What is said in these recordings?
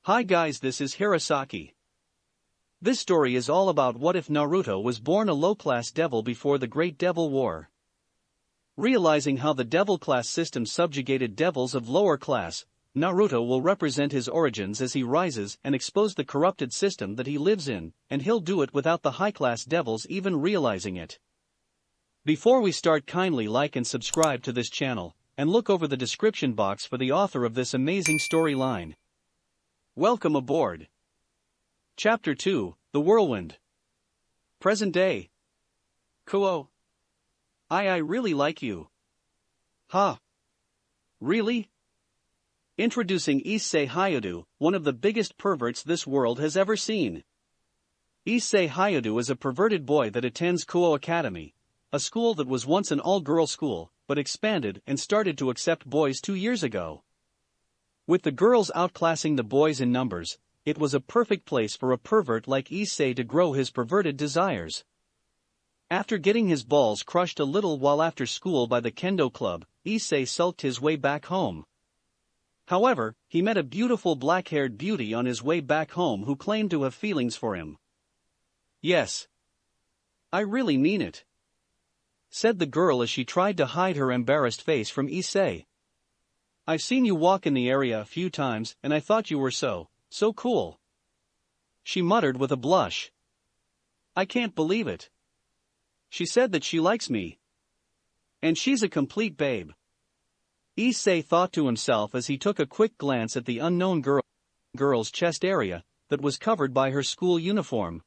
Hi guys, this is Hirosaki. This story is all about what if Naruto was born a low-class devil before the Great Devil War. Realizing how the devil class system subjugated devils of lower class, Naruto will represent his origins as he rises and expose the corrupted system that he lives in, and he'll do it without the high-class devils even realizing it. Before we start, kindly like and subscribe to this channel, and look over the description box for the author of this amazing storyline. Welcome aboard. Chapter 2, The Whirlwind. Present day. Kuo. I really like you. Huh? Really? Introducing Issei Hyudu, one of the biggest perverts this world has ever seen. Issei Hyudu is a perverted boy that attends Kuo Academy, a school that was once an all-girl school, but expanded and started to accept boys 2 years ago. With the girls outclassing the boys in numbers, it was a perfect place for a pervert like Issei to grow his perverted desires. After getting his balls crushed a little while after school by the kendo club, Issei sulked his way back home. However, he met a beautiful black-haired beauty on his way back home who claimed to have feelings for him. "Yes. I really mean it," said the girl as she tried to hide her embarrassed face from Issei. "I've seen you walk in the area a few times and I thought you were so cool," she muttered with a blush. "I can't believe it. She said that she likes me. And she's a complete babe," Issei thought to himself as he took a quick glance at the unknown girl's chest area that was covered by her school uniform.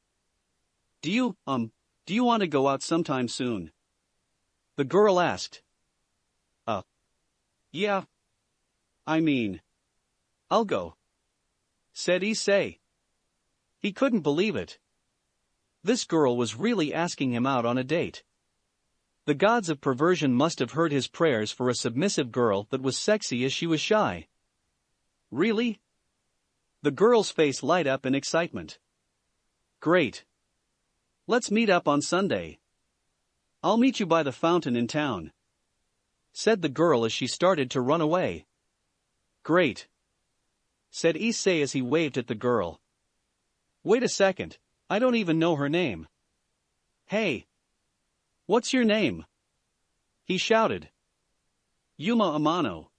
Do you want to go out sometime soon?" the girl asked. Yeah. I mean, I'll go," said Issei. He couldn't believe it. This girl was really asking him out on a date. The gods of perversion must have heard his prayers for a submissive girl that was sexy as she was shy. Really? The girl's face light up in excitement. "Great. Let's meet up on Sunday. I'll meet you by the fountain in town," said the girl as she started to run away. "Great," said Issei as he waved at the girl. "Wait a second, I don't even know her name." "Hey! What's your name?" he shouted. "Yuma Amano,"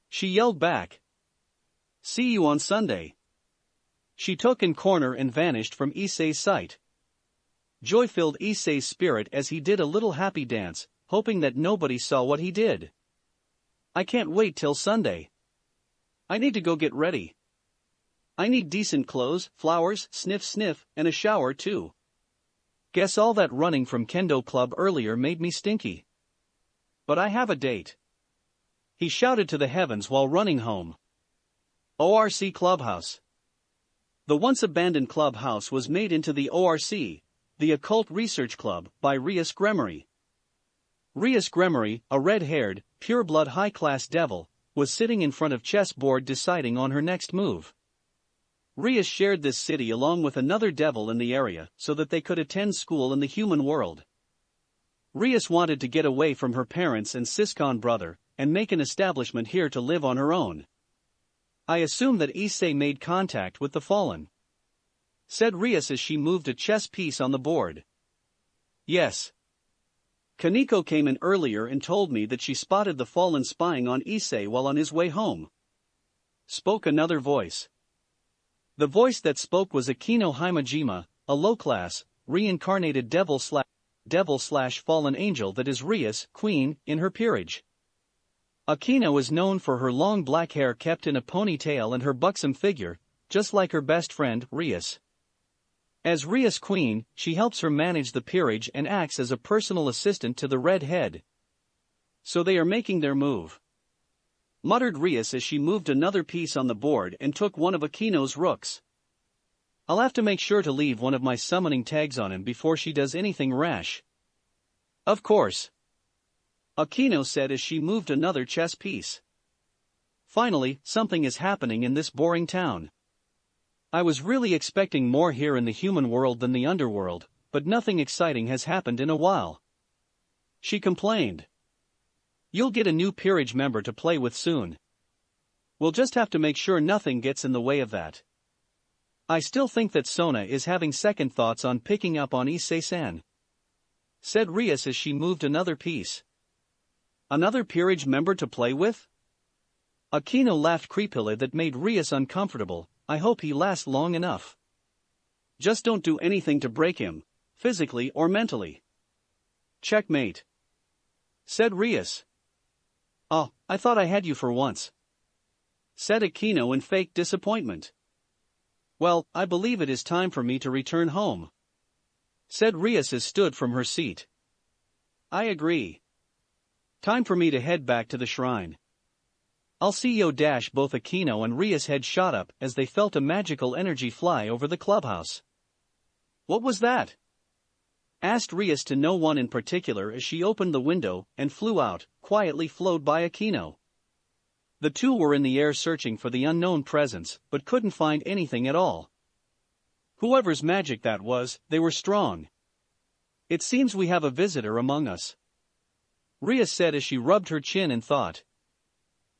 she yelled back. "See you on Sunday." She took in corner and vanished from Issei's sight. Joy filled Issei's spirit as he did a little happy dance, hoping that nobody saw what he did. "I can't wait till Sunday. I need to go get ready. I need decent clothes, flowers, sniff sniff, and a shower too. Guess all that running from kendo club earlier made me stinky. But I have a date," he shouted to the heavens while running home. ORC Clubhouse. The once abandoned clubhouse was made into the ORC, the Occult Research Club, by Rias Gremory. Rias Gremory, a red-haired, pure-blood high-class devil, was sitting in front of chessboard deciding on her next move. Rias shared this city along with another devil in the area so that they could attend school in the human world. Rias wanted to get away from her parents and Siscon brother, and make an establishment here to live on her own. "I assume that Issei made contact with the fallen," said Rias as she moved a chess piece on the board. "Yes. Kaneko came in earlier and told me that she spotted the fallen spying on Issei while on his way home," spoke another voice. The voice that spoke was Akino Himejima, a low-class, reincarnated devil/fallen angel that is Rias, queen, in her peerage. Akino is known for her long black hair kept in a ponytail and her buxom figure, just like her best friend, Rias. As Rias queen, she helps her manage the peerage and acts as a personal assistant to the red head. "So they are making their move," muttered Rias as she moved another piece on the board and took one of Akino's rooks. "I'll have to make sure to leave one of my summoning tags on him before she does anything rash." "Of course," Akino said as she moved another chess piece. "Finally, something is happening in this boring town. I was really expecting more here in the human world than the underworld, but nothing exciting has happened in a while," she complained. "You'll get a new peerage member to play with soon." We'll just have to make sure nothing gets in the way of that. I still think that Sona is having second thoughts on picking up on Issei-san," said Rias as she moved another piece. "Another peerage member to play with?" Aquino laughed creepily that made Rias uncomfortable. "I hope he lasts long enough. Just don't do anything to break him, physically or mentally." "Checkmate," said Rias. "Oh, I thought I had you for once," said Aquino in fake disappointment. "Well, I believe it is time for me to return home," said Rias as stood from her seat. "I agree. Time for me to head back to the shrine. I'll see you." Both Aquino and Rias' head shot up as they felt a magical energy fly over the clubhouse. "What was that?" asked Rias to no one in particular as she opened the window and flew out, quietly followed by Aquino. The two were in the air searching for the unknown presence, but couldn't find anything at all. "Whoever's magic that was, they were strong. It seems we have a visitor among us," Rias said as she rubbed her chin in thought.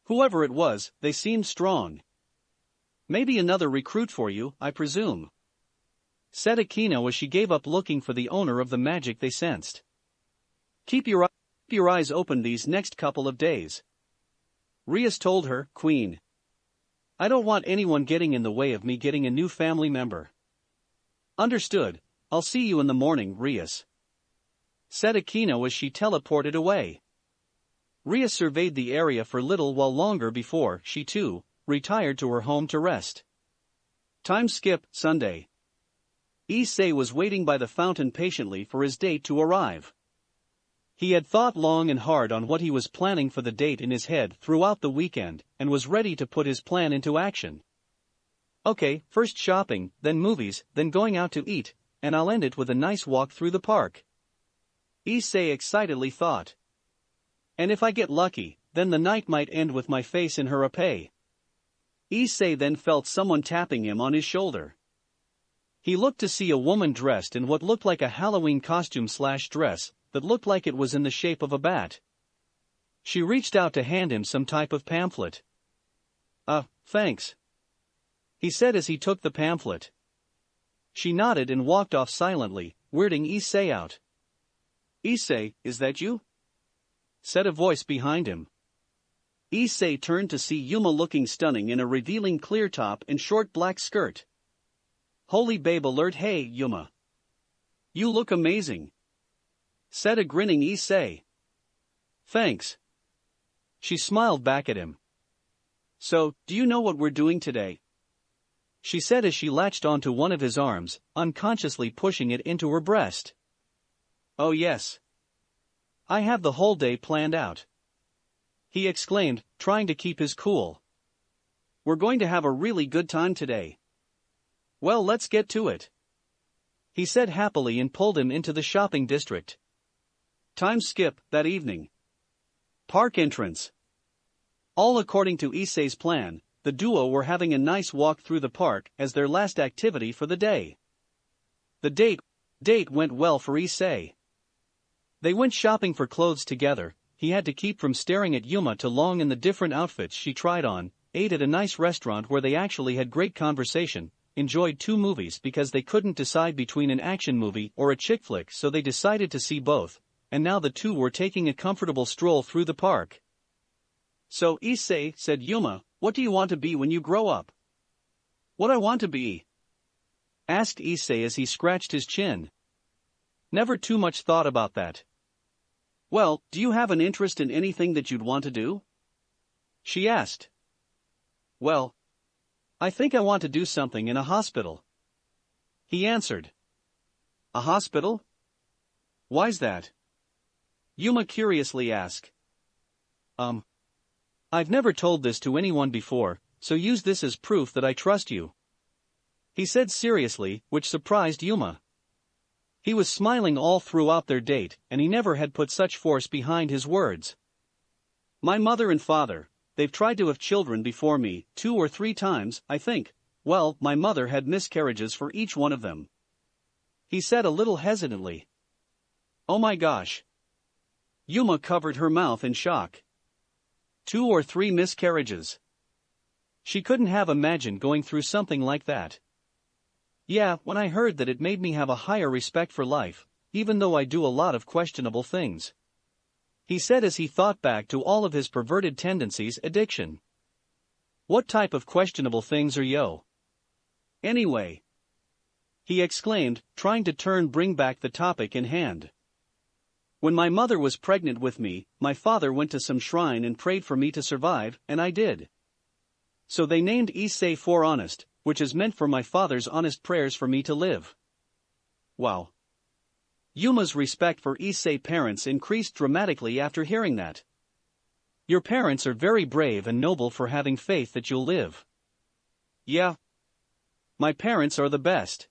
"Whoever it was, they seemed strong. Maybe another recruit for you, I presume," said Aquino as she gave up looking for the owner of the magic they sensed. Keep your eyes open these next couple of days," Rias told her. "Queen, I don't want anyone getting in the way of me getting a new family member." "Understood. I'll see you in the morning, Rias," said Aquino as she teleported away. Rias surveyed the area for little while longer before she, too, retired to her home to rest. Time skip, Sunday. Issei was waiting by the fountain patiently for his date to arrive. He had thought long and hard on what he was planning for the date in his head throughout the weekend and was ready to put his plan into action. "Okay, first shopping, then movies, then going out to eat, and I'll end it with a nice walk through the park," Issei excitedly thought. "And if I get lucky, then the night might end with my face in her épée." Issei then felt someone tapping him on his shoulder. He looked to see a woman dressed in what looked like a Halloween costume/dress that looked like it was in the shape of a bat. She reached out to hand him some type of pamphlet. Thanks," he said as he took the pamphlet. She nodded and walked off silently, weirding Issei out. "Issei, is that you?" said a voice behind him. Issei turned to see Yuma looking stunning in a revealing clear top and short black skirt. "Holy babe alert, hey, Yuma. You look amazing," said a grinning Issei. "Thanks." She smiled back at him. "So, do you know what we're doing today?" she said as she latched onto one of his arms, unconsciously pushing it into her breast. "Oh yes. I have the whole day planned out," he exclaimed, trying to keep his cool. "We're going to have a really good time today." "Well, let's get to it," he said happily and pulled him into the shopping district. Time skip, that evening. Park entrance. All according to Issei's plan, the duo were having a nice walk through the park as their last activity for the day. The date went well for Issei. They went shopping for clothes together. He had to keep from staring at Yuma too long in the different outfits she tried on, ate at a nice restaurant where they actually had great conversation, enjoyed 2 movies because they couldn't decide between an action movie or a chick flick, so they decided to see both, and now the two were taking a comfortable stroll through the park. "So, Issei," said Yuma, "what do you want to be when you grow up?" "What I want to be?" asked Issei as he scratched his chin. "Never too much thought about that." "Well, do you have an interest in anything that you'd want to do?" she asked. "Well, I think I want to do something in a hospital," he answered. "A hospital? Why's that?" Yuma curiously asked. I've never told this to anyone before, so use this as proof that I trust you," he said seriously, which surprised Yuma. He was smiling all throughout their date, and he never had put such force behind his words. "My mother and father, they've tried to have children before me, 2 or 3 times, I think. Well, my mother had miscarriages for each one of them," he said a little hesitantly. "Oh my gosh." Yuma covered her mouth in shock. 2 or 3 miscarriages. She couldn't have imagined going through something like that. Yeah, when I heard that, it made me have a higher respect for life, even though I do a lot of questionable things. He said as he thought back to all of his perverted tendencies. Addiction. What type of questionable things are yo? Anyway, he exclaimed, trying to bring back the topic in hand. When my mother was pregnant with me, my father went to some shrine and prayed for me to survive, and I did. So they named Issei for honest, which is meant for my father's honest prayers for me to live. Wow. Yuma's respect for Issei parents increased dramatically after hearing that. Your parents are very brave and noble for having faith that you'll live. Yeah. My parents are the best.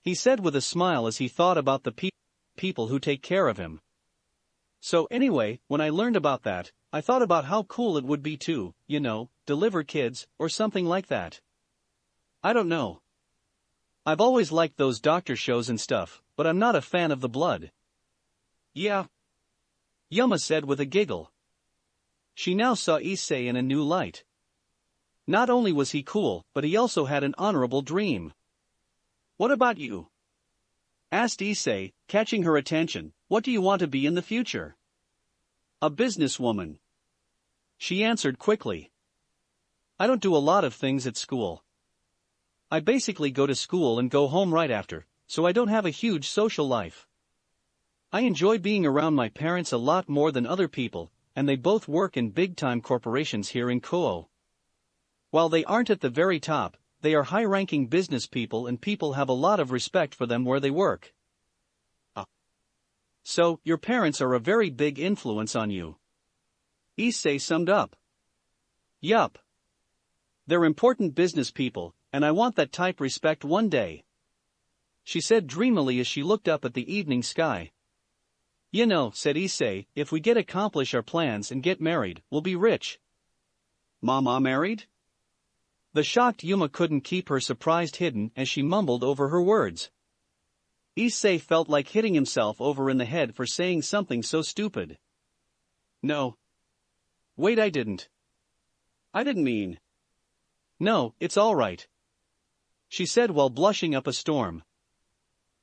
He said with a smile as he thought about the people who take care of him. So anyway, when I learned about that, I thought about how cool it would be to, deliver kids, or something like that. I don't know. I've always liked those doctor shows and stuff, but I'm not a fan of the blood. Yeah. Yuma said with a giggle. She now saw Issei in a new light. Not only was he cool, but he also had an honorable dream. What about you? Asked Issei, catching her attention. What do you want to be in the future? A businesswoman. She answered quickly. I don't do a lot of things at school. I basically go to school and go home right after, so I don't have a huge social life. I enjoy being around my parents a lot more than other people, and they both work in big-time corporations here in Koho. While they aren't at the very top, they are high-ranking business people and people have a lot of respect for them where they work. So, your parents are a very big influence on you. Issei summed up. Yup. They're important business people, and I want that type respect one day. She said dreamily as she looked up at the evening sky. Said Issei, if we accomplish our plans and get married, we'll be rich. Mama married? The shocked Yuma couldn't keep her surprise hidden as she mumbled over her words. Issei felt like hitting himself over in the head for saying something so stupid. No. Wait, I didn't mean. No, it's all right. She said while blushing up a storm.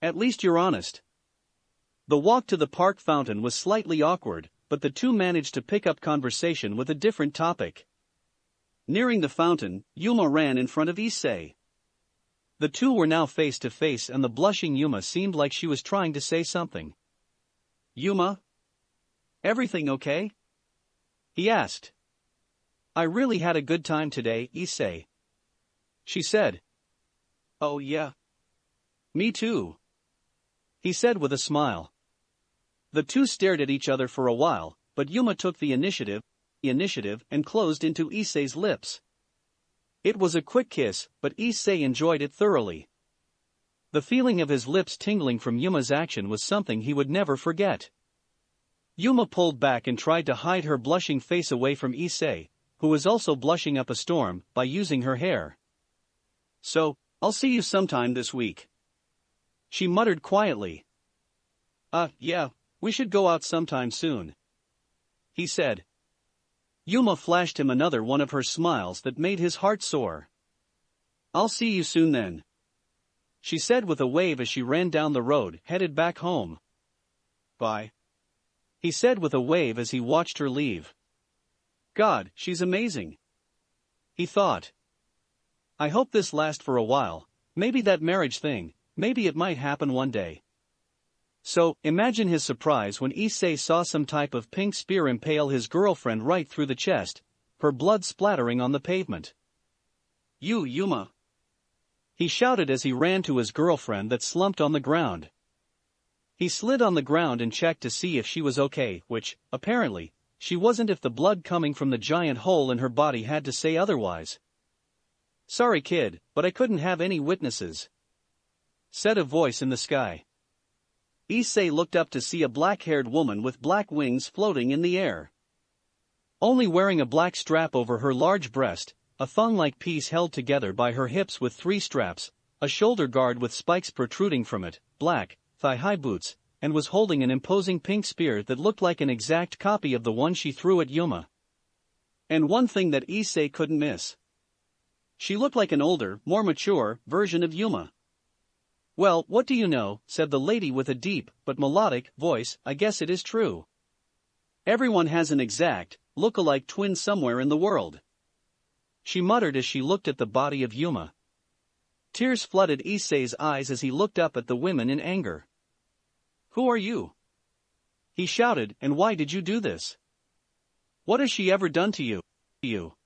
At least you're honest. The walk to the park fountain was slightly awkward, but the two managed to pick up conversation with a different topic. Nearing the fountain, Yuma ran in front of Issei. The two were now face to face and the blushing Yuma seemed like she was trying to say something. Yuma? Everything okay? He asked. I really had a good time today, Issei. She said. Oh yeah. Me too. He said with a smile. The two stared at each other for a while, but Yuma took the initiative and closed into Issei's lips. It was a quick kiss, but Issei enjoyed it thoroughly. The feeling of his lips tingling from Yuma's action was something he would never forget. Yuma pulled back and tried to hide her blushing face away from Issei, who was also blushing up a storm, by using her hair. So, I'll see you sometime this week. She muttered quietly. Yeah, we should go out sometime soon. He said. Yuma flashed him another one of her smiles that made his heart soar. I'll see you soon then. She said with a wave as she ran down the road, headed back home. Bye. He said with a wave as he watched her leave. God, she's amazing. He thought. I hope this lasts for a while, maybe that marriage thing, maybe it might happen one day. So, imagine his surprise when Issei saw some type of pink spear impale his girlfriend right through the chest, her blood splattering on the pavement. You, Yuma! He shouted as he ran to his girlfriend that slumped on the ground. He slid on the ground and checked to see if she was okay, which, apparently, she wasn't if the blood coming from the giant hole in her body had to say otherwise. Sorry kid, but I couldn't have any witnesses. Said a voice in the sky. Issei looked up to see a black-haired woman with black wings floating in the air. Only wearing a black strap over her large breast, a thong-like piece held together by her hips with 3 straps, a shoulder guard with spikes protruding from it, black, thigh-high boots, and was holding an imposing pink spear that looked like an exact copy of the one she threw at Yuma. And one thing that Issei couldn't miss. She looked like an older, more mature, version of Yuma. "Well, what do you know," said the lady with a deep, but melodic, voice, "I guess it is true. Everyone has an exact, look-alike twin somewhere in the world." She muttered as she looked at the body of Yuma. Tears flooded Issei's eyes as he looked up at the women in anger. "Who are you?" he shouted, "and why did you do this? What has she ever done to you?"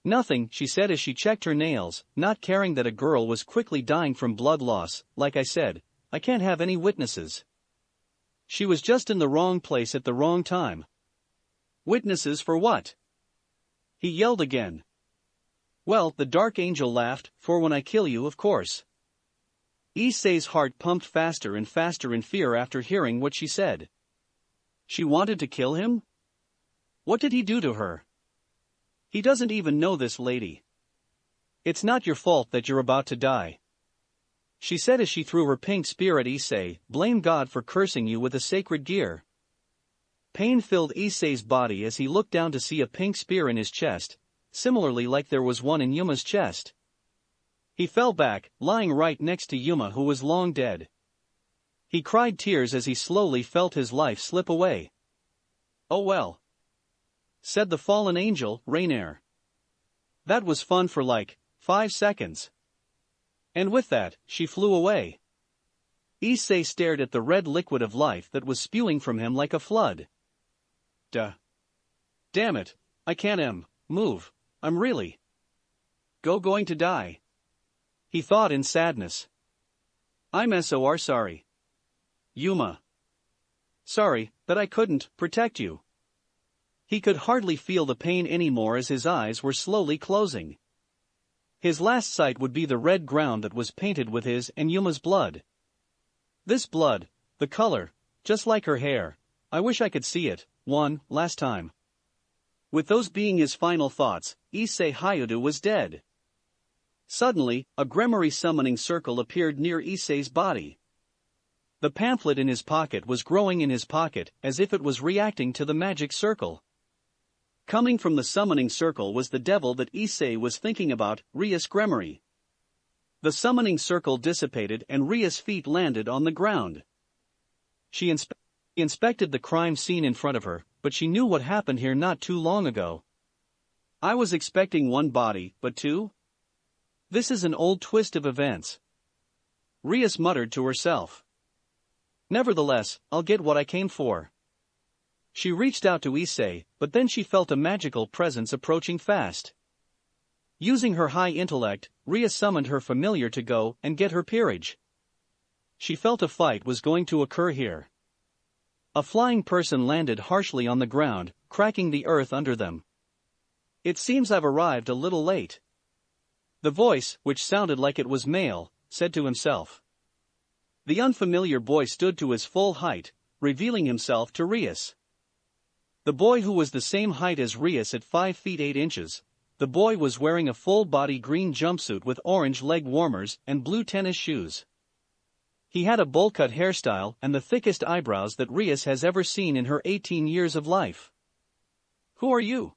"Nothing," she said as she checked her nails, not caring that a girl was quickly dying from blood loss. "Like I said, I can't have any witnesses. She was just in the wrong place at the wrong time." "Witnesses for what?" he yelled again. "Well," the dark angel laughed, "for when I kill you, of course." Issei's heart pumped faster and faster in fear after hearing what she said. She wanted to kill him? What did he do to her? He doesn't even know this lady. "It's not your fault that you're about to die," she said as she threw her pink spear at Issei. "Blame God for cursing you with a sacred gear." Pain filled Issei's body as he looked down to see a pink spear in his chest, similarly like there was one in Yuma's chest. He fell back, lying right next to Yuma, who was long dead. He cried tears as he slowly felt his life slip away. "Oh well," said the fallen angel, Rainier. "That was fun for like 5 seconds. And with that, she flew away." Issei stared at the red liquid of life that was spewing from him like a flood. Damn it, I can't move, I'm really going to die," he thought in sadness. "I'm so sorry. Yuma. Sorry that I couldn't protect you." He could hardly feel the pain anymore as his eyes were slowly closing. His last sight would be the red ground that was painted with his and Yuma's blood. This blood, the color, just like her hair, I wish I could see it, one last time. With those being his final thoughts, Issei Hyudu was dead. Suddenly, a Gremory summoning circle appeared near Issei's body. The pamphlet in his pocket was growing in his pocket as if it was reacting to the magic circle. Coming from the summoning circle was the devil that Issei was thinking about, Rias Gremory. The summoning circle dissipated and Ria's feet landed on the ground. She inspected the crime scene in front of her, but she knew what happened here not too long ago. "I was expecting one body, but two? This is an old twist of events," Rias muttered to herself. "Nevertheless, I'll get what I came for." She reached out to Issei, but then she felt a magical presence approaching fast. Using her high intellect, Ria summoned her familiar to go and get her peerage. She felt a fight was going to occur here. A flying person landed harshly on the ground, cracking the earth under them. "It seems I've arrived a little late," the voice, which sounded like it was male, said to himself. The unfamiliar boy stood to his full height, revealing himself to Rias. The boy, who was the same height as Rias at 5 feet 8 inches, the boy was wearing a full-body green jumpsuit with orange leg warmers and blue tennis shoes. He had a bowl-cut hairstyle and the thickest eyebrows that Rias has ever seen in her 18 years of life. "Who are you?"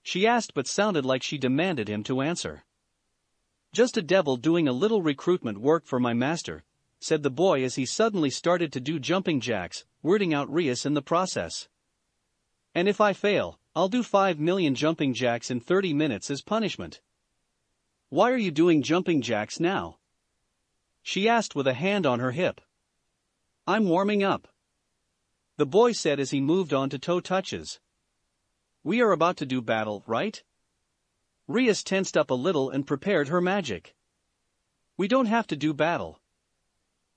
she asked, but sounded like she demanded him to answer. "Just a devil doing a little recruitment work for my master," said the boy as he suddenly started to do jumping jacks, weirding out Rias in the process. "And if I fail, I'll do 5 million jumping jacks in 30 minutes as punishment." "Why are you doing jumping jacks now?" she asked with a hand on her hip. "I'm warming up," the boy said as he moved on to toe touches. "We are about to do battle, right?" Rias tensed up a little and prepared her magic. "We don't have to do battle.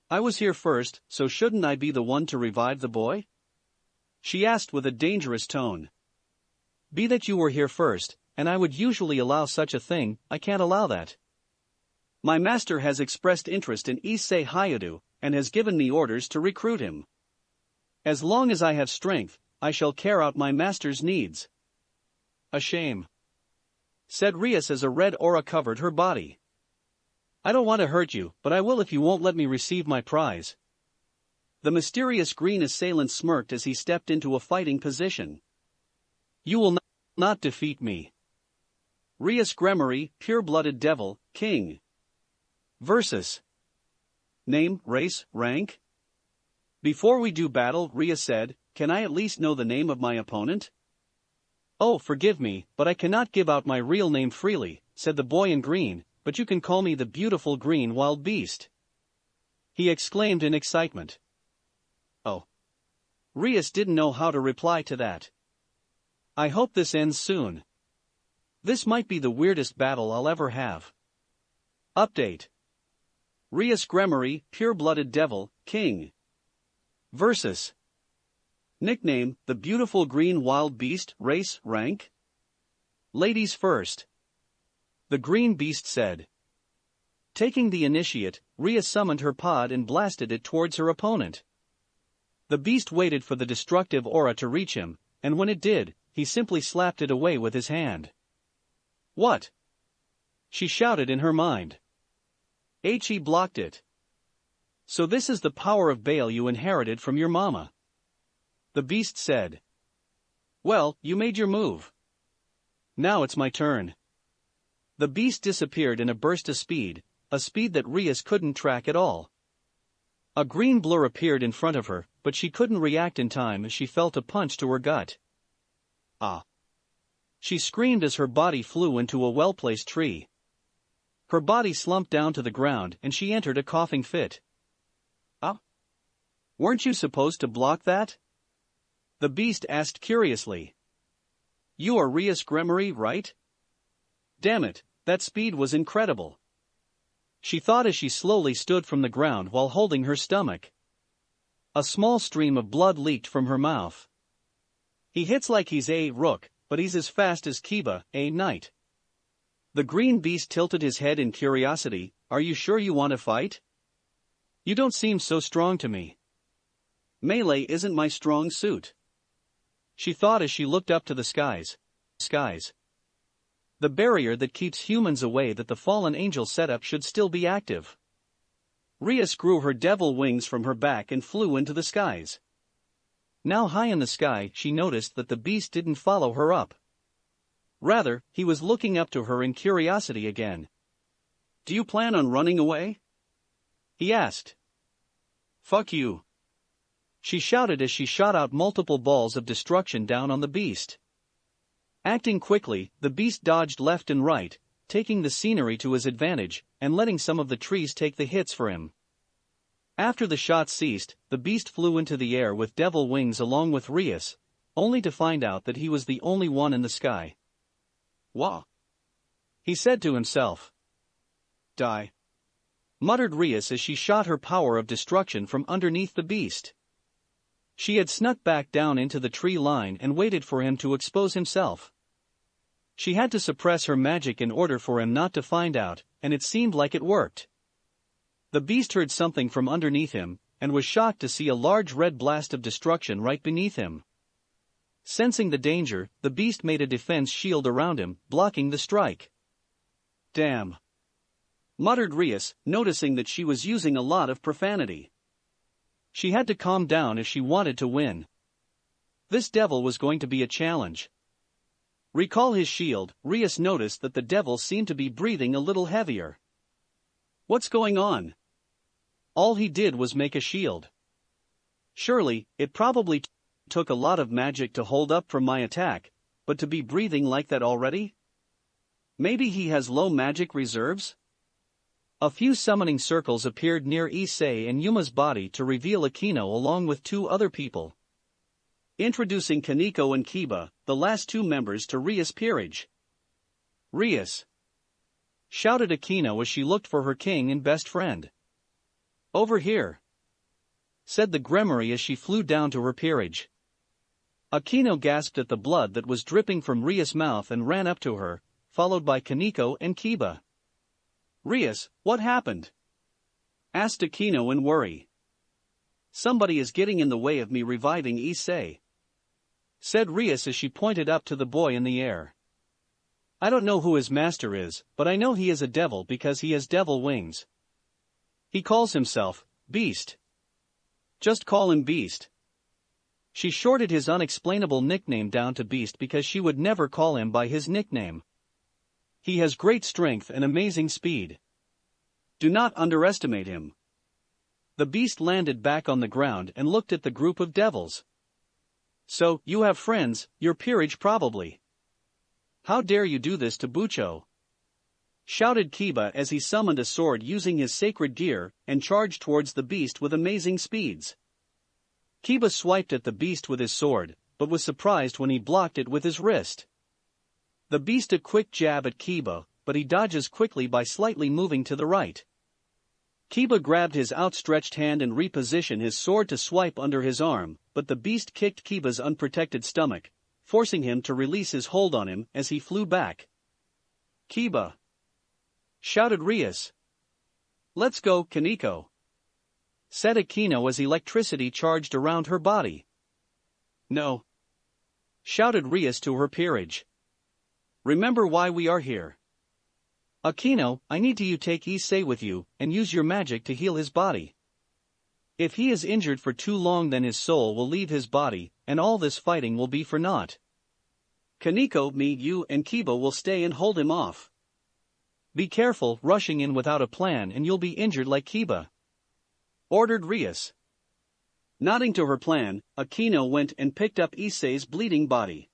I was here first, so shouldn't I be the one to revive the boy?" she asked with a dangerous tone. "Be that you were here first, and I would usually allow such a thing, I can't allow that. My master has expressed interest in Issei Hyudu, and has given me orders to recruit him. As long as I have strength, I shall carry out my master's needs." "A shame," said Rias as a red aura covered her body. "I don't want to hurt you, but I will if you won't let me receive my prize." The mysterious green assailant smirked as he stepped into a fighting position. "You will not defeat me." Rias Gremory, pure-blooded devil, king. Versus. Name, race, rank? Before we do battle, Ria said, can I at least know the name of my opponent? Oh, forgive me, but I cannot give out my real name freely, said the boy in green, but you can call me the beautiful green wild beast. He exclaimed in excitement. Oh. Rias didn't know how to reply to that. I hope this ends soon. This might be the weirdest battle I'll ever have. Update. Rias Gremory, pure-blooded devil, king. Versus. Nickname, the beautiful green wild beast, race, rank? Ladies first. The green beast said. Taking the initiate, Ria summoned her pod and blasted it towards her opponent. The beast waited for the destructive aura to reach him, and when it did, he simply slapped it away with his hand. What? She shouted in her mind. He blocked it. So this is the power of Bael you inherited from your mama. The beast said. Well, you made your move. Now it's my turn. The beast disappeared in a burst of speed, a speed that Rias couldn't track at all. A green blur appeared in front of her, but she couldn't react in time as she felt a punch to her gut. Ah! She screamed as her body flew into a well-placed tree. Her body slumped down to the ground and she entered a coughing fit. Ah? Weren't you supposed to block that? The beast asked curiously. You are Rias Gremory, right? Damn it, that speed was incredible. She thought as she slowly stood from the ground while holding her stomach. A small stream of blood leaked from her mouth. He hits like he's a rook, but he's as fast as Kiba, a knight. The green beast tilted his head in curiosity. Are you sure you want to fight? You don't seem so strong to me. Melee isn't my strong suit. She thought as she looked up to the skies. The barrier that keeps humans away that the fallen angel set up should still be active. Rias grew her devil wings from her back and flew into the skies. Now high in the sky, she noticed that the beast didn't follow her up. Rather, he was looking up to her in curiosity again. Do you plan on running away? He asked. Fuck you. She shouted as she shot out multiple balls of destruction down on the beast. Acting quickly, the beast dodged left and right, taking the scenery to his advantage, and letting some of the trees take the hits for him. After the shots ceased, the beast flew into the air with devil wings along with Rias, only to find out that he was the only one in the sky. Wah! He said to himself. Die! Muttered Rias as she shot her power of destruction from underneath the beast. She had snuck back down into the tree line and waited for him to expose himself. She had to suppress her magic in order for him not to find out, and it seemed like it worked. The beast heard something from underneath him, and was shocked to see a large red blast of destruction right beneath him. Sensing the danger, the beast made a defense shield around him, blocking the strike. Damn! Muttered Rias, noticing that she was using a lot of profanity. She had to calm down if she wanted to win. This devil was going to be a challenge. Recall his shield. Rias noticed that the devil seemed to be breathing a little heavier. What's going on? All he did was make a shield. Surely, it probably took a lot of magic to hold up from my attack, but to be breathing like that already? Maybe he has low magic reserves? A few summoning circles appeared near Issei and Yuma's body to reveal Akino along with two other people. Introducing Kaneko and Kiba, the last two members to Rias' peerage. Rias! Shouted Akino as she looked for her king and best friend. Over here! Said the Gremory as she flew down to her peerage. Akino gasped at the blood that was dripping from Rias' mouth and ran up to her, followed by Kaneko and Kiba. Rias, what happened? Asked Akino in worry. Somebody is getting in the way of me reviving Issei. Said Rias as she pointed up to the boy in the air. I don't know who his master is, but I know he is a devil because he has devil wings. He calls himself Beast. Just call him Beast. She shorted his unexplainable nickname down to Beast because she would never call him by his nickname. He has great strength and amazing speed. Do not underestimate him. The beast landed back on the ground and looked at the group of devils. So, you have friends, your peerage probably. How dare you do this to Bucho? Shouted Kiba as he summoned a sword using his sacred gear and charged towards the beast with amazing speeds. Kiba swiped at the beast with his sword, but was surprised when he blocked it with his wrist. The beast a quick jab at Kiba, but he dodges quickly by slightly moving to the right. Kiba grabbed his outstretched hand and repositioned his sword to swipe under his arm, but the beast kicked Kiba's unprotected stomach, forcing him to release his hold on him as he flew back. Kiba! Shouted Rias. Let's go, Kaneko! Said Akino as electricity charged around her body. No! Shouted Rias to her peerage. Remember why we are here. Akino, I need you to take Issei with you, and use your magic to heal his body. If he is injured for too long then his soul will leave his body, and all this fighting will be for naught. Kaneko, me, you and Kiba will stay and hold him off. Be careful rushing in without a plan and you'll be injured like Kiba. Ordered Rias. Nodding to her plan, Akino went and picked up Issei's bleeding body.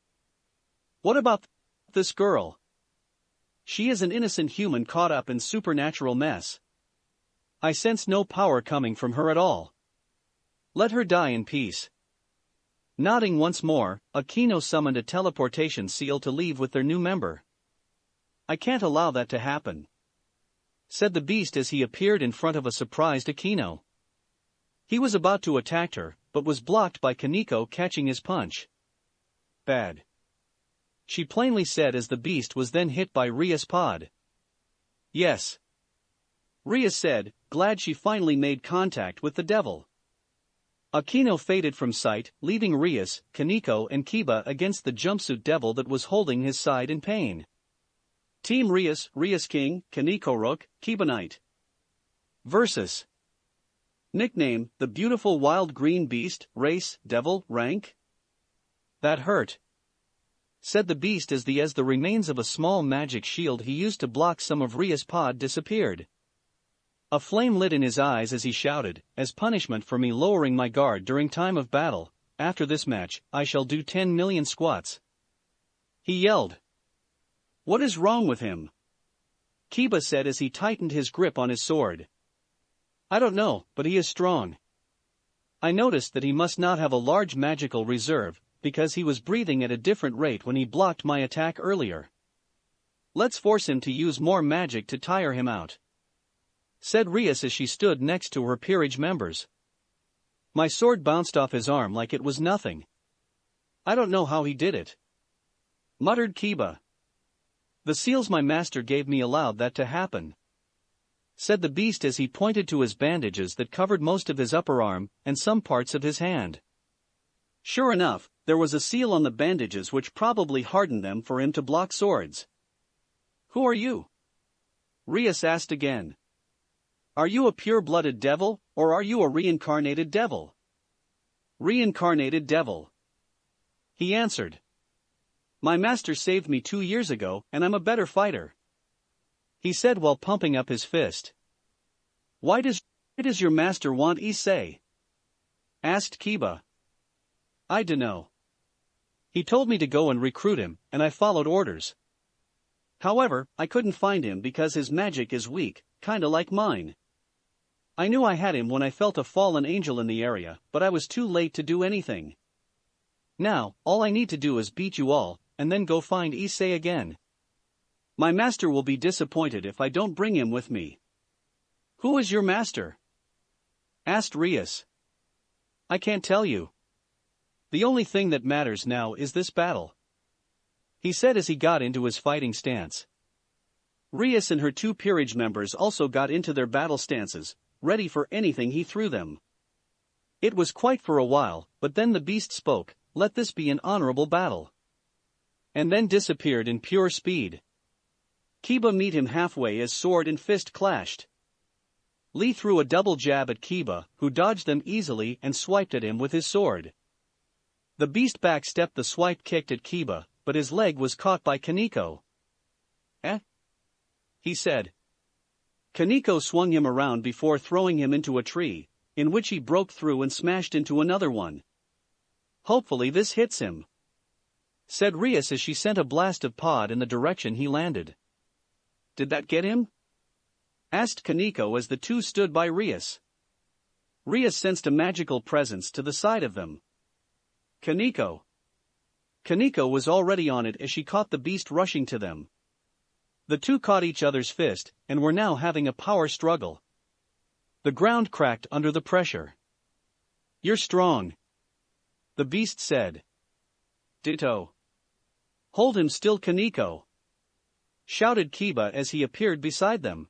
What about this girl? She is an innocent human caught up in supernatural mess. I sense no power coming from her at all. Let her die in peace. Nodding once more, Akino summoned a teleportation seal to leave with their new member. I can't allow that to happen, said the beast as he appeared in front of a surprised Akino. He was about to attack her, but was blocked by Kaneko catching his punch. Bad. She plainly said as the beast was then hit by Rias' pod. Yes. Rias said, glad she finally made contact with the devil. Akino faded from sight, leaving Rias, Kaneko and Kiba against the jumpsuit devil that was holding his side in pain. Team Rias, Rias King, Kaneko Rook, Kiba Knight. Versus. Nickname, the beautiful wild green beast, race, devil, rank? That hurt. Said the beast as the remains of a small magic shield he used to block some of Rias' pod disappeared. A flame lit in his eyes as he shouted, as punishment for me lowering my guard during time of battle, after this match, I shall do 10 million squats. He yelled. What is wrong with him? Kiba said as he tightened his grip on his sword. I don't know, but he is strong. I noticed that he must not have a large magical reserve, because he was breathing at a different rate when he blocked my attack earlier. Let's force him to use more magic to tire him out, said Rias as she stood next to her peerage members. My sword bounced off his arm like it was nothing. I don't know how he did it, muttered Kiba. The seals my master gave me allowed that to happen, said the beast as he pointed to his bandages that covered most of his upper arm and some parts of his hand. Sure enough, there was a seal on the bandages which probably hardened them for him to block swords. Who are you? Rias asked again. Are you a pure-blooded devil, or are you a reincarnated devil? Reincarnated devil, he answered. My master saved me 2 years ago, and I'm a better fighter, he said while pumping up his fist. Why does your master want Issei? Asked Kiba. I dunno. He told me to go and recruit him, and I followed orders. However, I couldn't find him because his magic is weak, kinda like mine. I knew I had him when I felt a fallen angel in the area, but I was too late to do anything. Now, all I need to do is beat you all, and then go find Issei again. My master will be disappointed if I don't bring him with me. Who is your master? Asked Rias. I can't tell you. The only thing that matters now is this battle, he said as he got into his fighting stance. Rias and her 2 peerage members also got into their battle stances, ready for anything he threw them. It was quite for a while, but then the beast spoke, let this be an honorable battle, and then disappeared in pure speed. Kiba met him halfway as sword and fist clashed. Lee threw a double jab at Kiba, who dodged them easily and swiped at him with his sword. The beast backstepped the swipe kicked at Kiba, but his leg was caught by Kaneko. he said. Kaneko swung him around before throwing him into a tree, in which he broke through and smashed into another one. Hopefully this hits him, said Rias as she sent a blast of pod in the direction he landed. Did that get him? Asked Kaneko as the two stood by Rias. Rias sensed a magical presence to the side of them. Kaneko was already on it as she caught the beast rushing to them. The two caught each other's fist and were now having a power struggle. The ground cracked under the pressure. You're strong, the beast said. Ditto. Hold him still, Kaneko, shouted Kiba as he appeared beside them.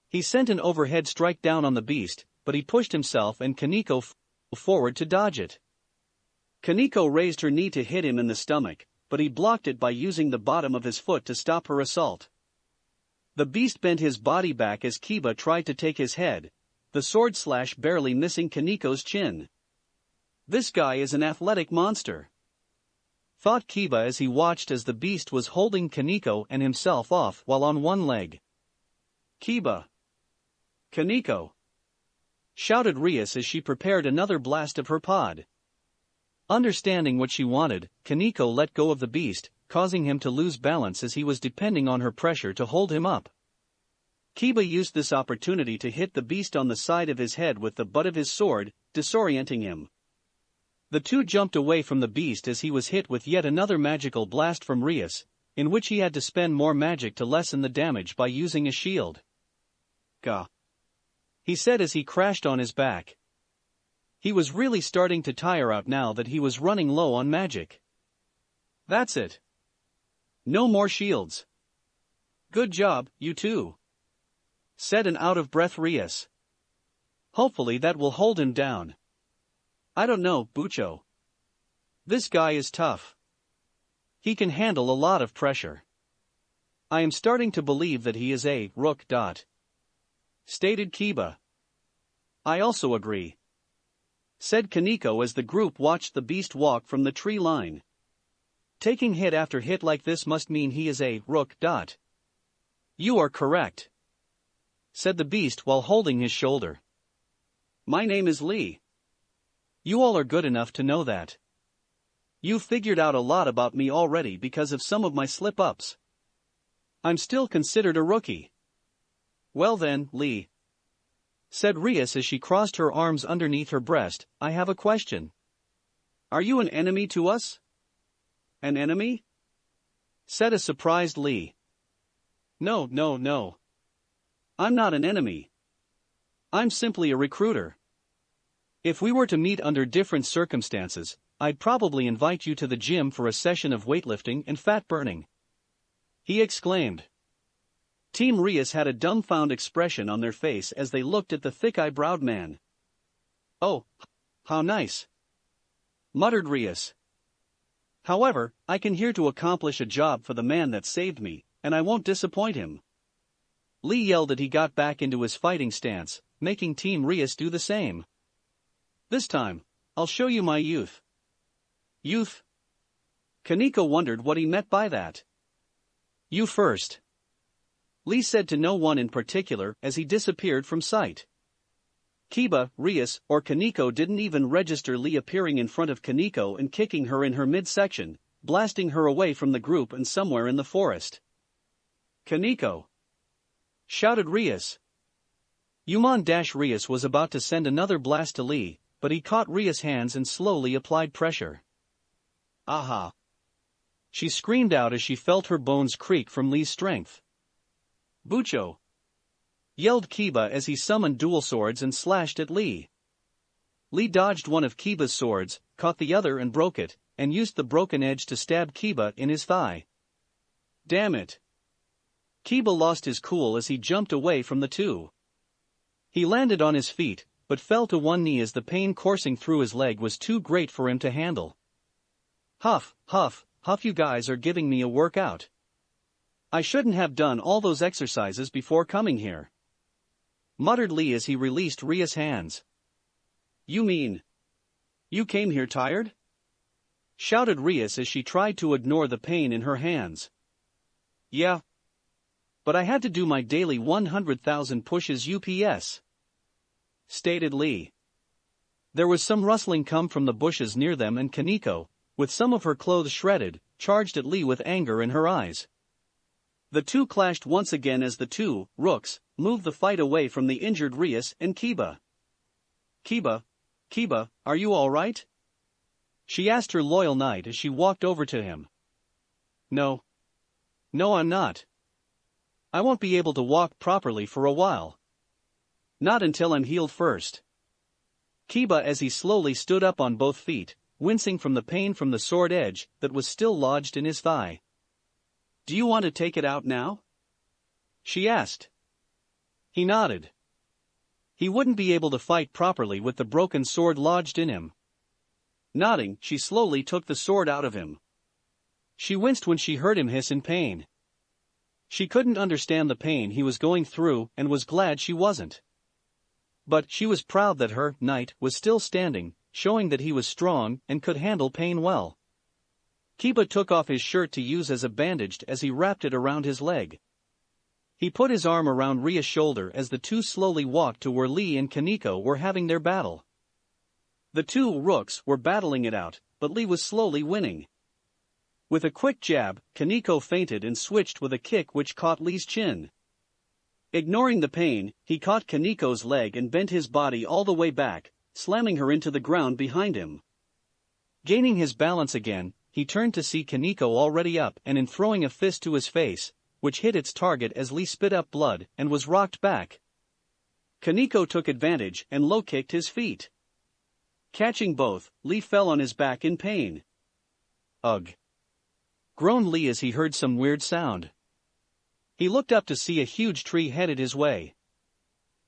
He sent an overhead strike down on the beast, but he pushed himself and Kaneko forward to dodge it. Kaneko raised her knee to hit him in the stomach, but he blocked it by using the bottom of his foot to stop her assault. The beast bent his body back as Kiba tried to take his head, the sword slash barely missing Kaneko's chin. This guy is an athletic monster, thought Kiba as he watched as the beast was holding Kaneko and himself off while on one leg. Kiba! Kaneko! Shouted Rias as she prepared another blast of her pod. Understanding what she wanted, Kaneko let go of the beast, causing him to lose balance as he was depending on her pressure to hold him up. Kiba used this opportunity to hit the beast on the side of his head with the butt of his sword, disorienting him. The two jumped away from the beast as he was hit with yet another magical blast from Rias, in which he had to spend more magic to lessen the damage by using a shield. Gah! He said as he crashed on his back. He was really starting to tire out now that he was running low on magic. That's it. No more shields. Good job, you two, said an out-of-breath Rias. Hopefully that will hold him down. I don't know, Bucho. This guy is tough. He can handle a lot of pressure. I am starting to believe that he is a rook. Stated Kiba. I also agree, said Kaneko as the group watched the beast walk from the tree line. Taking hit after hit like this must mean he is a rook. You are correct, said the beast while holding his shoulder. My name is Lee. You all are good enough to know that. You've figured out a lot about me already because of some of my slip-ups. I'm still considered a rookie. Well then, Lee, said Rias as she crossed her arms underneath her breast, I have a question. Are you an enemy to us? An enemy? Said a surprised Lee. No. I'm not an enemy. I'm simply a recruiter. If we were to meet under different circumstances, I'd probably invite you to the gym for a session of weightlifting and fat burning, he exclaimed. Team Rias had a dumbfounded expression on their face as they looked at the thick-eyebrowed man. Oh, how nice, muttered Rias. However, I can here to accomplish a job for the man that saved me, and I won't disappoint him. Lee yelled as he got back into his fighting stance, making Team Rias do the same. This time, I'll show you my youth. Youth? Kaneko wondered what he meant by that. You first, Lee said to no one in particular as he disappeared from sight. Kiba, Rias, or Kaneko didn't even register Lee appearing in front of Kaneko and kicking her in her midsection, blasting her away from the group and somewhere in the forest. Kaneko! Shouted Rias. Yuma-Rias was about to send another blast to Lee, but he caught Rias' hands and slowly applied pressure. Aha! She screamed out as she felt her bones creak from Lee's strength. Bucho! Yelled Kiba as he summoned dual swords and slashed at Lee. Lee dodged one of Kiba's swords, caught the other and broke it, and used the broken edge to stab Kiba in his thigh. Damn it! Kiba lost his cool as he jumped away from the two. He landed on his feet, but fell to one knee as the pain coursing through his leg was too great for him to handle. Huff, huff, huff, you guys are giving me a workout. I shouldn't have done all those exercises before coming here, muttered Lee as he released Ria's hands. You mean you came here tired? Shouted Rias as she tried to ignore the pain in her hands. Yeah. but I had to do my daily 100,000 pushes UPS, stated Lee. There was some rustling come from the bushes near them, and Kaneko, with some of her clothes shredded, charged at Lee with anger in her eyes. The two clashed once again as the two rooks moved the fight away from the injured Rias and Kiba. Kiba, are you all right? She asked her loyal knight as she walked over to him. No, I'm not. I won't be able to walk properly for a while. Not until I'm healed first. Kiba, as he slowly stood up on both feet, wincing from the pain from the sword edge that was still lodged in his thigh. Do you want to take it out now? She asked. He nodded. He wouldn't be able to fight properly with the broken sword lodged in him. Nodding, she slowly took the sword out of him. She winced when she heard him hiss in pain. She couldn't understand the pain he was going through and was glad she wasn't. But she was proud that her knight was still standing, showing that he was strong and could handle pain well. Kiba took off his shirt to use as a bandage as he wrapped it around his leg. He put his arm around Ria's shoulder as the two slowly walked to where Lee and Kaneko were having their battle. The two rooks were battling it out, but Lee was slowly winning. With a quick jab, Kaneko feinted and switched with a kick which caught Lee's chin. Ignoring the pain, he caught Kaneko's leg and bent his body all the way back, slamming her into the ground behind him. Gaining his balance again, he turned to see Kaneko already up and in throwing a fist to his face, which hit its target as Lee spit up blood and was rocked back. Kaneko took advantage and low-kicked his feet. Catching both, Lee fell on his back in pain. Ugh! Groaned Lee as he heard some weird sound. He looked up to see a huge tree headed his way.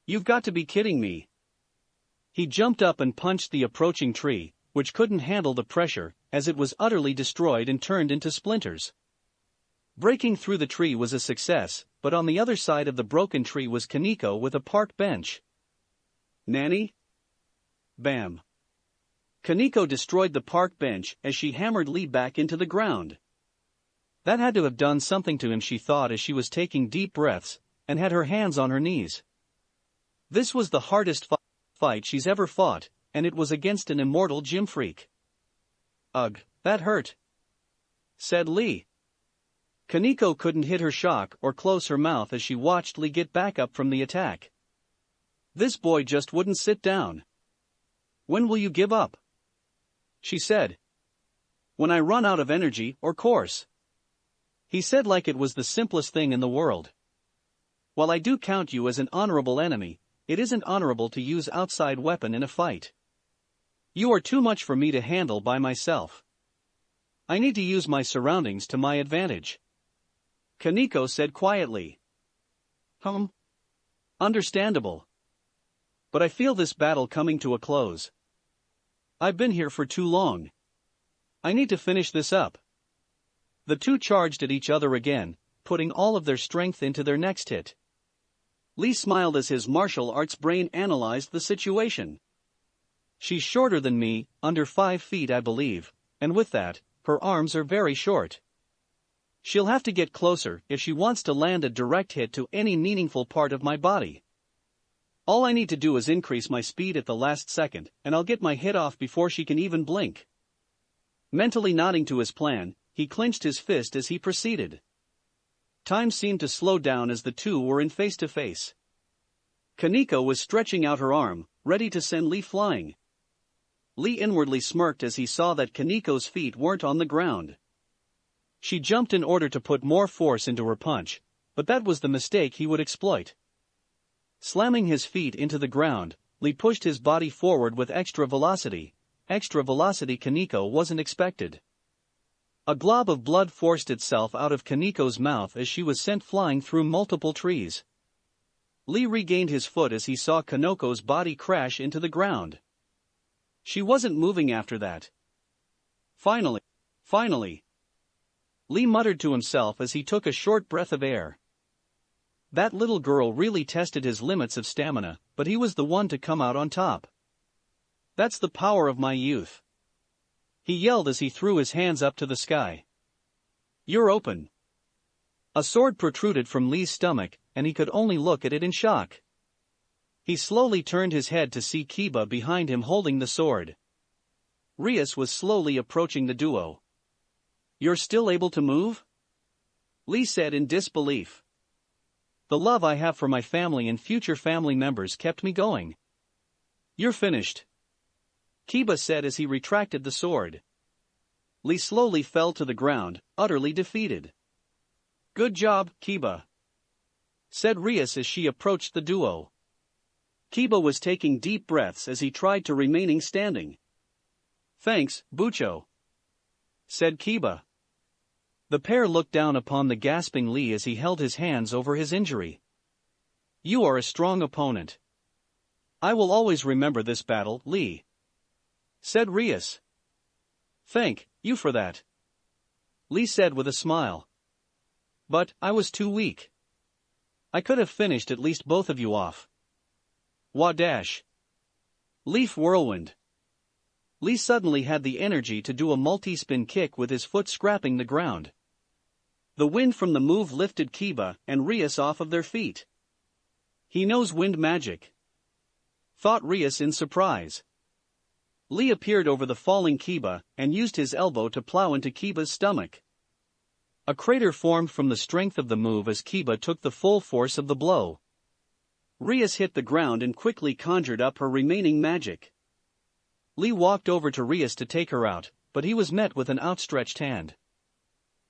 You've got to be kidding me! He jumped up and punched the approaching tree, which couldn't handle the pressure, as it was utterly destroyed and turned into splinters. Breaking through the tree was a success, but on the other side of the broken tree was Kaneko with a park bench. Nanny? Bam! Kaneko destroyed the park bench as she hammered Lee back into the ground. That had to have done something to him, she thought as she was taking deep breaths, and had her hands on her knees. This was the hardest fight she's ever fought, and it was against an immortal gym freak. Ugh, that hurt, said Lee. Kaneko couldn't hit her shock or close her mouth as she watched Lee get back up from the attack. This boy just wouldn't sit down. When will you give up? She said. When I run out of energy, or course. He said like it was the simplest thing in the world. While I do count you as an honorable enemy, it isn't honorable to use outside weapon in a fight. You are too much for me to handle by myself. I need to use my surroundings to my advantage. Kaneko said quietly. Understandable. But I feel this battle coming to a close. I've been here for too long. I need to finish this up. The two charged at each other again, putting all of their strength into their next hit. Lee smiled as his martial arts brain analyzed the situation. She's shorter than me, under 5 feet I believe, and with that, her arms are very short. She'll have to get closer if she wants to land a direct hit to any meaningful part of my body. All I need to do is increase my speed at the last second, and I'll get my hit off before she can even blink. Mentally nodding to his plan, he clenched his fist as he proceeded. Time seemed to slow down as the two were in face-to-face. Kaneko was stretching out her arm, ready to send Lee flying. Lee inwardly smirked as he saw that Kaneko's feet weren't on the ground. She jumped in order to put more force into her punch, but that was the mistake he would exploit. Slamming his feet into the ground, Lee pushed his body forward with extra velocity Kaneko wasn't expected. A glob of blood forced itself out of Kaneko's mouth as she was sent flying through multiple trees. Lee regained his foot as he saw Kaneko's body crash into the ground. She wasn't moving after that. Finally. Lee muttered to himself as he took a short breath of air. That little girl really tested his limits of stamina, but he was the one to come out on top. That's the power of my youth. He yelled as he threw his hands up to the sky. You're open. A sword protruded from Lee's stomach, and he could only look at it in shock. He slowly turned his head to see Kiba behind him holding the sword. Rias was slowly approaching the duo. "You're still able to move?" Lee said in disbelief. "The love I have for my family and future family members kept me going." "You're finished," Kiba said as he retracted the sword. Lee slowly fell to the ground, utterly defeated. "Good job, Kiba," said Rias as she approached the duo. Kiba was taking deep breaths as he tried to remaining standing. "Thanks, Bucho," said Kiba. The pair looked down upon the gasping Lee as he held his hands over his injury. "You are a strong opponent. I will always remember this battle, Lee," said Rias. "Thank you for that," Lee said with a smile. "But I was too weak. I could have finished at least both of you off." Wadash. Leaf whirlwind. Lee suddenly had the energy to do a multi-spin kick with his foot scraping the ground. The wind from the move lifted Kiba and Rias off of their feet. "He knows wind magic," thought Rias in surprise. Lee appeared over the falling Kiba and used his elbow to plow into Kiba's stomach. A crater formed from the strength of the move as Kiba took the full force of the blow. Rias hit the ground and quickly conjured up her remaining magic. Lee walked over to Rias to take her out, but he was met with an outstretched hand.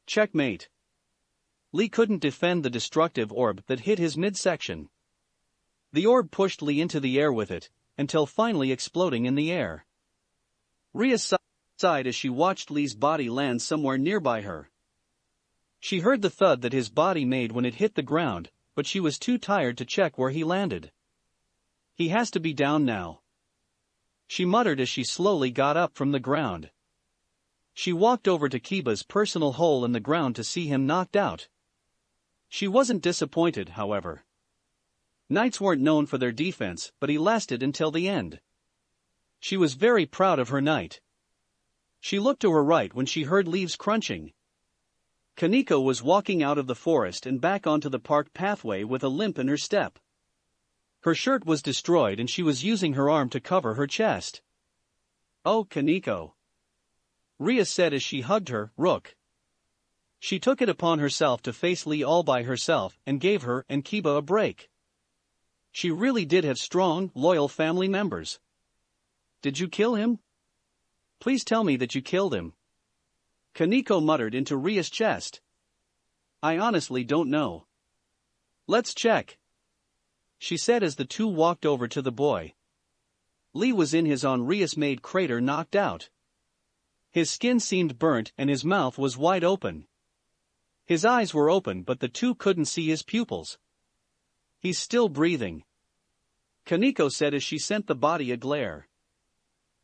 Checkmate. Lee couldn't defend the destructive orb that hit his midsection. The orb pushed Lee into the air with it, until finally exploding in the air. Rias sighed as she watched Lee's body land somewhere nearby her. She heard the thud that his body made when it hit the ground, but she was too tired to check where he landed. "He has to be down now," she muttered as she slowly got up from the ground. She walked over to Kiba's personal hole in the ground to see him knocked out. She wasn't disappointed, however. Knights weren't known for their defense, but he lasted until the end. She was very proud of her knight. She looked to her right when she heard leaves crunching. Kaneko was walking out of the forest and back onto the park pathway with a limp in her step. Her shirt was destroyed and she was using her arm to cover her chest. "Oh, Kaneko," Rias said as she hugged her, Rook. She took it upon herself to face Lee all by herself and gave her and Kiba a break. She really did have strong, loyal family members. "Did you kill him? Please tell me that you killed him," Kaneko muttered into Rias' chest. "I honestly don't know." "Let's check," she said as the two walked over to the boy. Lee was in his on Rias-made crater knocked out. His skin seemed burnt and his mouth was wide open. His eyes were open but the two couldn't see his pupils. "He's still breathing," Kaneko said as she sent the body a glare.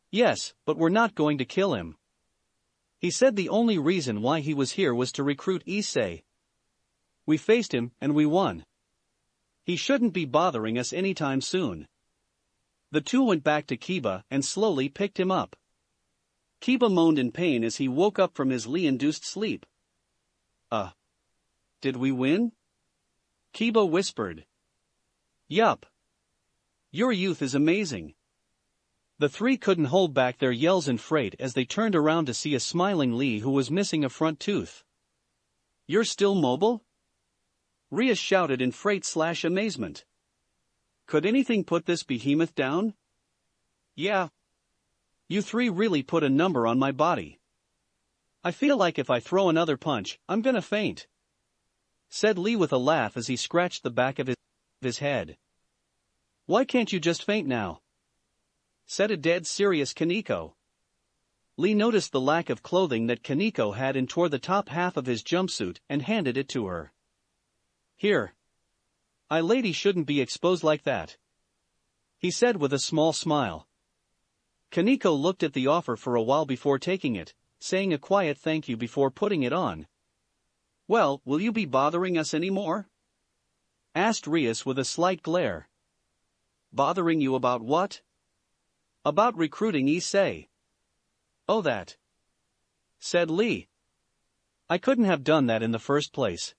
"Yes, but we're not going to kill him. He said the only reason why he was here was to recruit Issei. We faced him and we won. He shouldn't be bothering us anytime soon." The two went back to Kiba and slowly picked him up. Kiba moaned in pain as he woke up from his Lee-induced sleep. Did we win?" Kiba whispered. "Yup. Your youth is amazing." The three couldn't hold back their yells in fright as they turned around to see a smiling Lee who was missing a front tooth. "You're still mobile?" Rias shouted in fright/amazement. "Could anything put this behemoth down?" "Yeah. You three really put a number on my body. I feel like if I throw another punch, I'm gonna faint," said Lee with a laugh as he scratched the back of his head. "Why can't you just faint now?" said a dead serious Kaneko. Lee noticed the lack of clothing that Kaneko had and tore the top half of his jumpsuit and handed it to her. "Here. A lady shouldn't be exposed like that," he said with a small smile. Kaneko looked at the offer for a while before taking it, saying a quiet thank you before putting it on. "Well, will you be bothering us anymore?" asked Rias with a slight glare. "Bothering you about what?" "About recruiting Issei." "Oh, that," said Lee. "I couldn't have done that in the first place.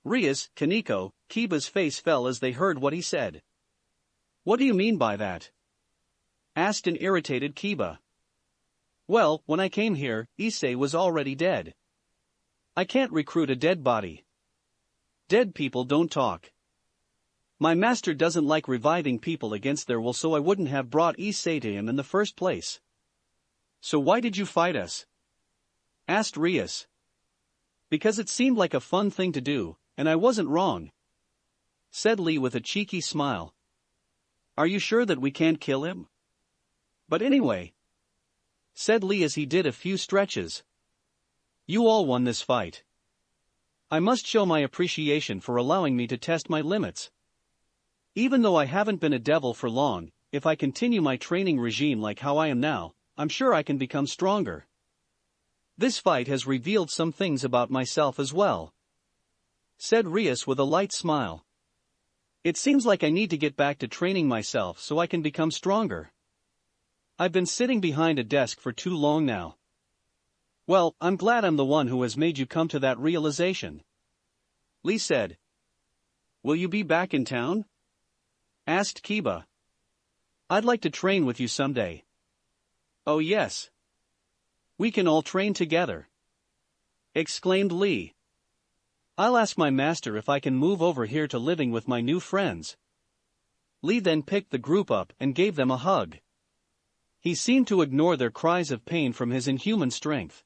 Rias, Kaneko, Kiba's face fell as they heard what he said. What do you mean by that? Asked an irritated Kiba. Well, when I came here, Issei was already dead. I can't recruit a dead body. Dead people don't talk. My master doesn't like reviving people against their will, so I wouldn't have brought Issei to him in the first place. So why did you fight us? Asked Rias. Because it seemed like a fun thing to do, and I wasn't wrong. Said Lee with a cheeky smile. Are you sure that we can't kill him? But anyway. Said Lee as he did a few stretches. You all won this fight. I must show my appreciation for allowing me to test my limits. Even though I haven't been a devil for long, if I continue my training regime like how I am now, I'm sure I can become stronger. This fight has revealed some things about myself as well. Said Rias with a light smile. It seems like I need to get back to training myself so I can become stronger. I've been sitting behind a desk for too long now. Well, I'm glad I'm the one who has made you come to that realization. Lee said. Will you be back in town? Asked Kiba. I'd like to train with you someday. Oh yes. We can all train together. Exclaimed Lee. I'll ask my master if I can move over here to living with my new friends. Lee then picked the group up and gave them a hug. He seemed to ignore their cries of pain from his inhuman strength.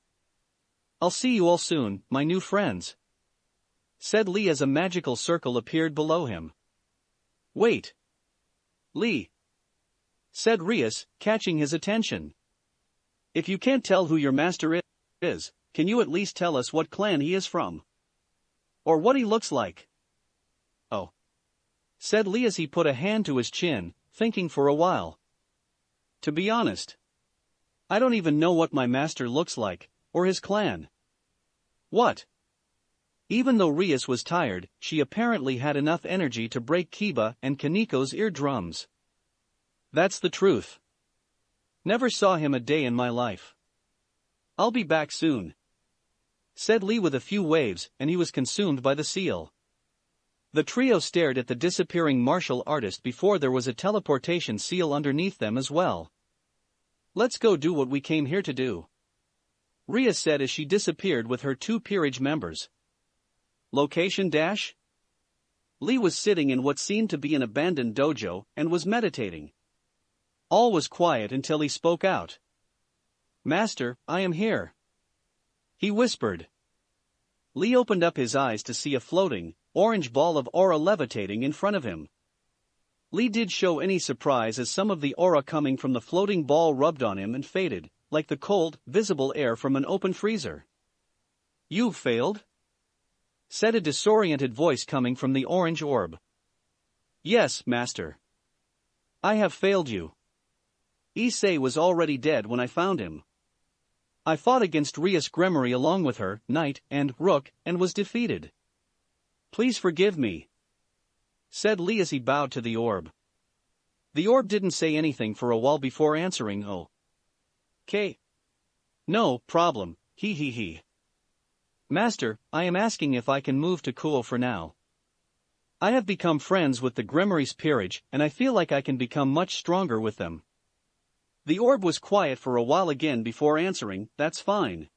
I'll see you all soon, my new friends. Said Lee as a magical circle appeared below him. Wait. Lee. Said Rias, catching his attention. If you can't tell who your master is, can you at least tell us what clan he is from? Or what he looks like? Oh. Said Lee as he put a hand to his chin, thinking for a while. To be honest, I don't even know what my master looks like, or his clan. What? Even though Rias was tired, she apparently had enough energy to break Kiba and Kaneko's eardrums. That's the truth. Never saw him a day in my life. I'll be back soon. Said Lee with a few waves, and he was consumed by the seal. The trio stared at the disappearing martial artist before there was a teleportation seal underneath them as well. Let's go do what we came here to do. Rias said as she disappeared with her two peerage members. Location dash? Lee was sitting in what seemed to be an abandoned dojo and was meditating. All was quiet until he spoke out. Master, I am here. He whispered. Lee opened up his eyes to see a floating, orange ball of aura levitating in front of him. Lee did show any surprise as some of the aura coming from the floating ball rubbed on him and faded, like the cold, visible air from an open freezer. You've failed? Said a disoriented voice coming from the orange orb. Yes, master. I have failed you. Issei was already dead when I found him. I fought against Rias Gremory along with her, Knight, and Rook, and was defeated. Please forgive me. Said Lee as he bowed to the orb. The orb didn't say anything for a while before answering, oh. "'Kay. No problem, he. Master, I am asking if I can move to Kuo for now. I have become friends with the Gremory's peerage, and I feel like I can become much stronger with them. The orb was quiet for a while again before answering, that's fine.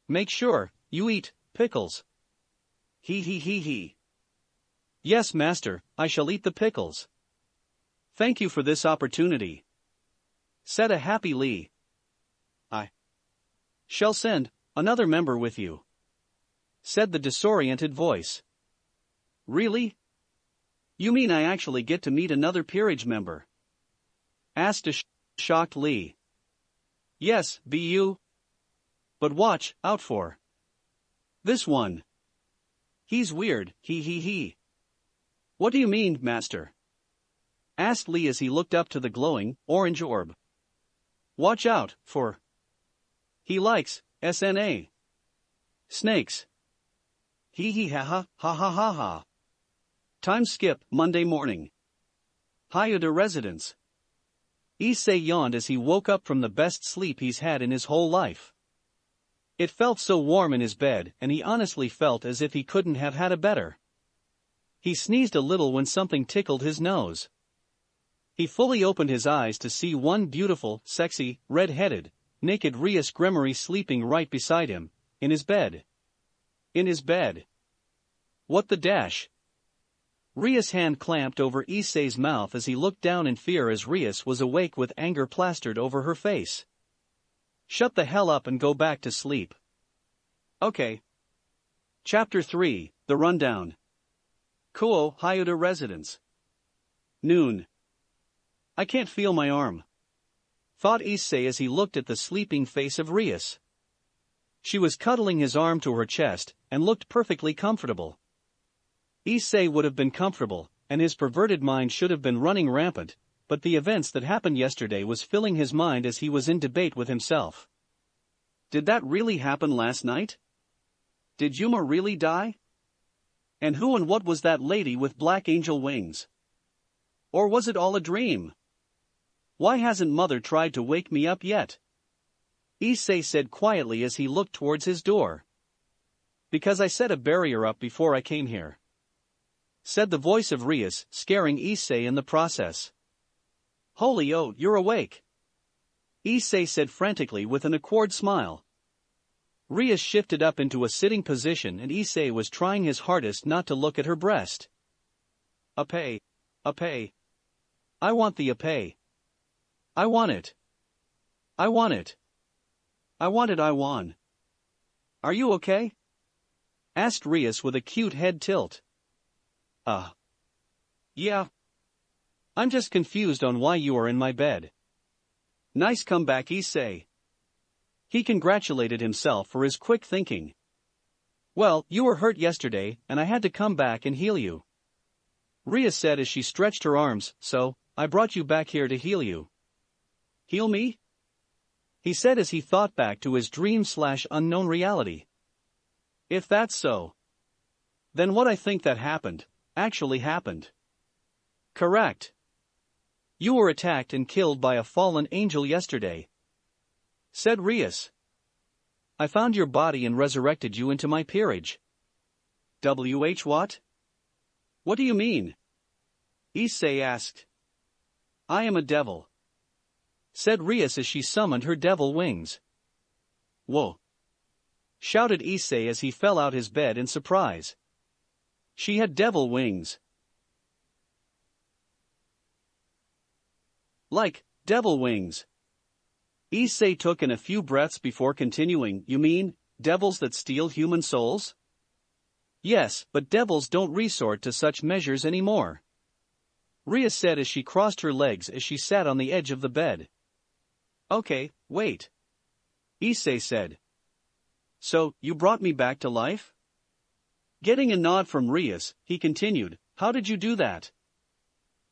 Make sure, you eat, Pickles. He. Yes, master, I shall eat the pickles. Thank you for this opportunity. Said a happy Lee. I shall send another member with you. Said the disoriented voice. Really? You mean I actually get to meet another peerage member? Asked a shocked Lee. Yes, BU. But watch out for this one. He's weird, he. What do you mean, master? Asked Lee as he looked up to the glowing, orange orb. Watch out for he likes SNA. Snakes. He ha. Time skip, Monday morning. Hayuda residence. Issei yawned as he woke up from the best sleep he's had in his whole life. It felt so warm in his bed, and he honestly felt as if he couldn't have had a better. He sneezed a little when something tickled his nose. He fully opened his eyes to see one beautiful, sexy, red-headed, naked Rias Gremory sleeping right beside him, in his bed. In his bed. What the dash? Rias' hand clamped over Issei's mouth as he looked down in fear as Rias was awake with anger plastered over her face. Shut the hell up and go back to sleep. Okay. Chapter 3, The Rundown. Kuo Hyuta Residence. Noon. I can't feel my arm, thought Issei as he looked at the sleeping face of Rias. She was cuddling his arm to her chest, and looked perfectly comfortable. Issei would have been comfortable, and his perverted mind should have been running rampant, but the events that happened yesterday was filling his mind as he was in debate with himself. Did that really happen last night? Did Yuma really die? And who and what was that lady with black angel wings? Or was it all a dream? Why hasn't Mother tried to wake me up yet? Issei said quietly as he looked towards his door. Because I set a barrier up before I came here, said the voice of Rias, scaring Issei in the process. Holy oh, you're awake! Issei said frantically with an awkward smile. Rias shifted up into a sitting position and Issei was trying his hardest not to look at her breast. Issei. I want the Issei. I want it. I want it. I want it, I want. Are you okay? Asked Rias with a cute head tilt. Yeah. I'm just confused on why you are in my bed. Nice comeback, Issei. He congratulated himself for his quick thinking. Well, you were hurt yesterday, and I had to come back and heal you. Rias said as she stretched her arms, so, I brought you back here to heal you. Heal me? He said as he thought back to his dream/unknown reality. If that's so, then what I think that happened, actually happened. Correct. You were attacked and killed by a fallen angel yesterday, said Rias. I found your body and resurrected you into my peerage. What? What do you mean? Issei asked. I am a devil, said Rias as she summoned her devil wings. Whoa! Shouted Issei as he fell out his bed in surprise. She had devil wings. Like, devil wings. Issei took in a few breaths before continuing. You mean, devils that steal human souls? Yes, but devils don't resort to such measures anymore, Rias said as she crossed her legs as she sat on the edge of the bed. Okay, wait. Issei said. So, you brought me back to life? Getting a nod from Rias, he continued, how did you do that?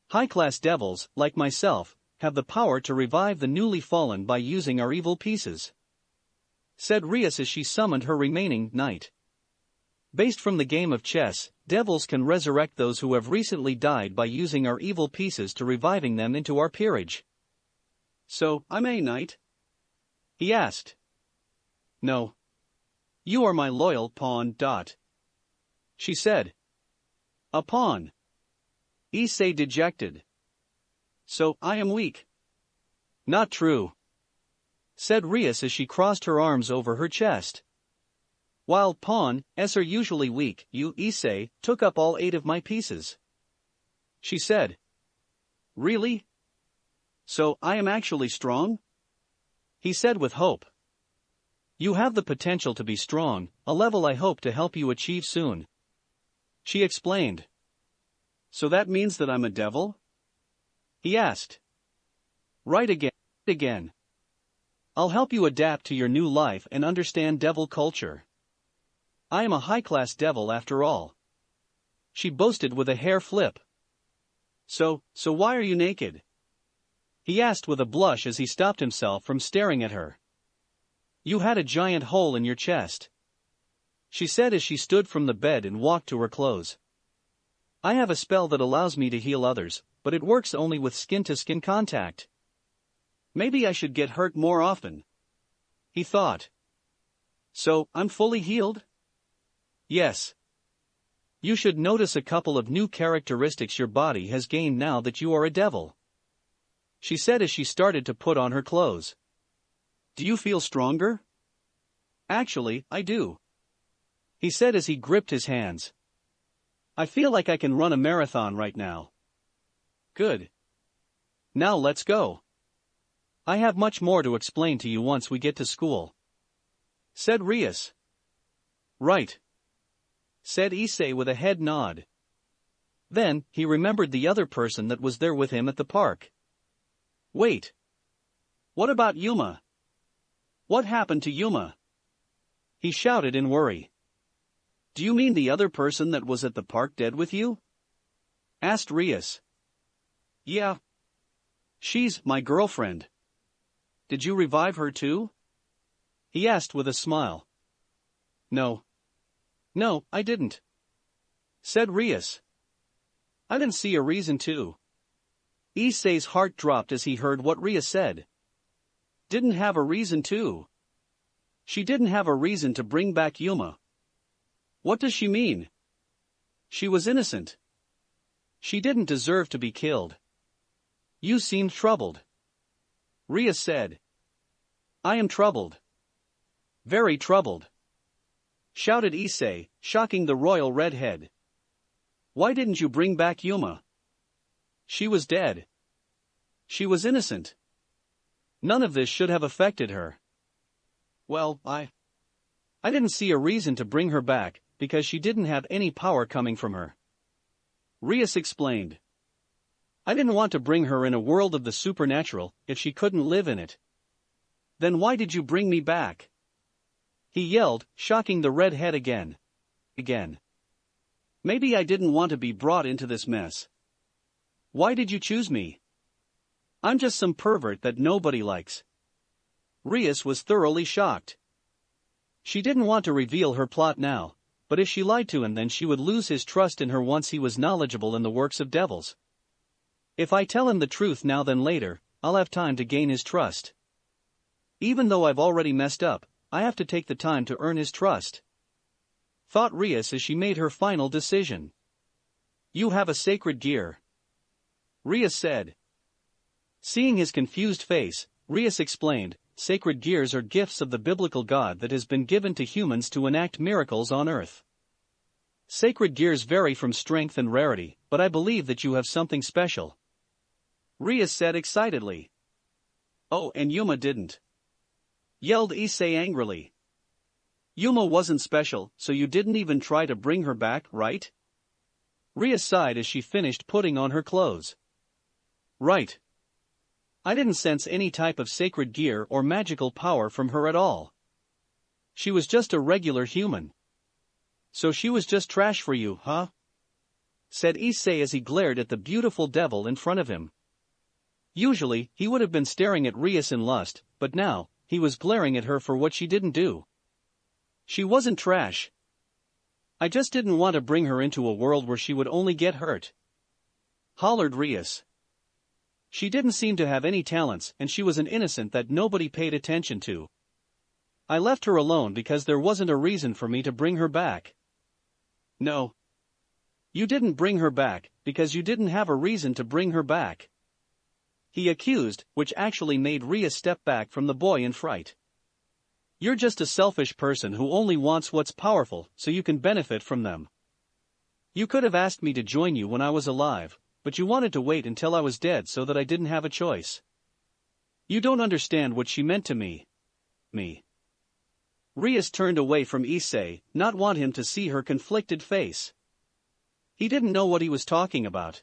High-class devils, like myself, have the power to revive the newly fallen by using our evil pieces, said Rias as she summoned her remaining knight. Based from the game of chess, devils can resurrect those who have recently died by using our evil pieces to reviving them into our peerage. So, I'm a knight? He asked. No. You are my loyal pawn. She said. A pawn. Issei dejected. So, I am weak. Not true, said Rias as she crossed her arms over her chest. While pawns are usually weak, you, Issei, took up all 8 of my pieces. She said. Really? So, I am actually strong? He said with hope. You have the potential to be strong, a level I hope to help you achieve soon. She explained. So that means that I'm a devil? He asked. Right again. I'll help you adapt to your new life and understand devil culture. I am a high-class devil after all. She boasted with a hair flip. So why are you naked? He asked with a blush as he stopped himself from staring at her. You had a giant hole in your chest, she said as she stood from the bed and walked to her clothes. I have a spell that allows me to heal others, but it works only with skin-to-skin contact. Maybe I should get hurt more often, he thought. So, I'm fully healed? Yes. You should notice a couple of new characteristics your body has gained now that you are a devil, she said as she started to put on her clothes. Do you feel stronger? Actually, I do, he said as he gripped his hands. I feel like I can run a marathon right now. Good. Now let's go. I have much more to explain to you once we get to school, said Rias. Right, said Issei with a head nod. Then, he remembered the other person that was there with him at the park. Wait. What about Yuma? What happened to Yuma? He shouted in worry. Do you mean the other person that was at the park dead with you? Asked Rias. Yeah. She's my girlfriend. Did you revive her too? He asked with a smile. No. No, I didn't, said Rias. I didn't see a reason to. Issei's heart dropped as he heard what Rias said. Didn't have a reason to. She didn't have a reason to bring back Yuma. What does she mean? She was innocent. She didn't deserve to be killed. You seemed troubled, Rias said. I am troubled. Very troubled, shouted Issei, shocking the royal redhead. Why didn't you bring back Yuma? She was dead. She was innocent. None of this should have affected her. Well, I didn't see a reason to bring her back, because she didn't have any power coming from her, Rias explained. I didn't want to bring her in a world of the supernatural if she couldn't live in it. Then why did you bring me back? He yelled, shocking the redhead again. Maybe I didn't want to be brought into this mess. Why did you choose me? I'm just some pervert that nobody likes. Rias was thoroughly shocked. She didn't want to reveal her plot now, but if she lied to him then she would lose his trust in her once he was knowledgeable in the works of devils. If I tell him the truth now then later, I'll have time to gain his trust. Even though I've already messed up, I have to take the time to earn his trust, thought Rias as she made her final decision. You have a sacred gear, Rias said. Seeing his confused face, Rias explained, sacred gears are gifts of the biblical God that has been given to humans to enact miracles on earth. Sacred gears vary from strength and rarity, but I believe that you have something special, Rias said excitedly. Oh, and Yuma didn't, yelled Issei angrily. Yuma wasn't special, so you didn't even try to bring her back, right? Rias sighed as she finished putting on her clothes. Right. I didn't sense any type of sacred gear or magical power from her at all. She was just a regular human. So she was just trash for you, huh? Said Issei as he glared at the beautiful devil in front of him. Usually, he would have been staring at Rias in lust, but now, he was glaring at her for what she didn't do. She wasn't trash. I just didn't want to bring her into a world where she would only get hurt, hollered Rias. She didn't seem to have any talents and she was an innocent that nobody paid attention to. I left her alone because there wasn't a reason for me to bring her back. No. You didn't bring her back because you didn't have a reason to bring her back, he accused, which actually made Rias step back from the boy in fright. You're just a selfish person who only wants what's powerful so you can benefit from them. You could have asked me to join you when I was alive, but you wanted to wait until I was dead so that I didn't have a choice. You don't understand what she meant to me. Rias turned away from Issei, not want him to see her conflicted face. He didn't know what he was talking about.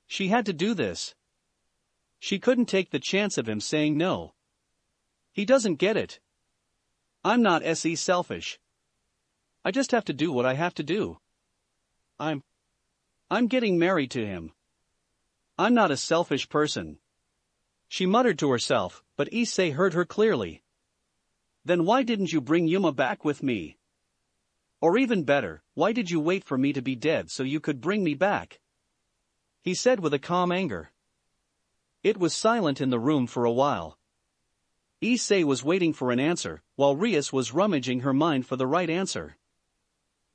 She had to do this. She couldn't take the chance of him saying no. He doesn't get it. I'm not selfish. I just have to do what I have to do. I'm getting married to him. I'm not a selfish person, she muttered to herself, but Issei heard her clearly. Then why didn't you bring Yuma back with me? Or even better, why did you wait for me to be dead so you could bring me back? He said with a calm anger. It was silent in the room for a while. Issei was waiting for an answer, while Rias was rummaging her mind for the right answer.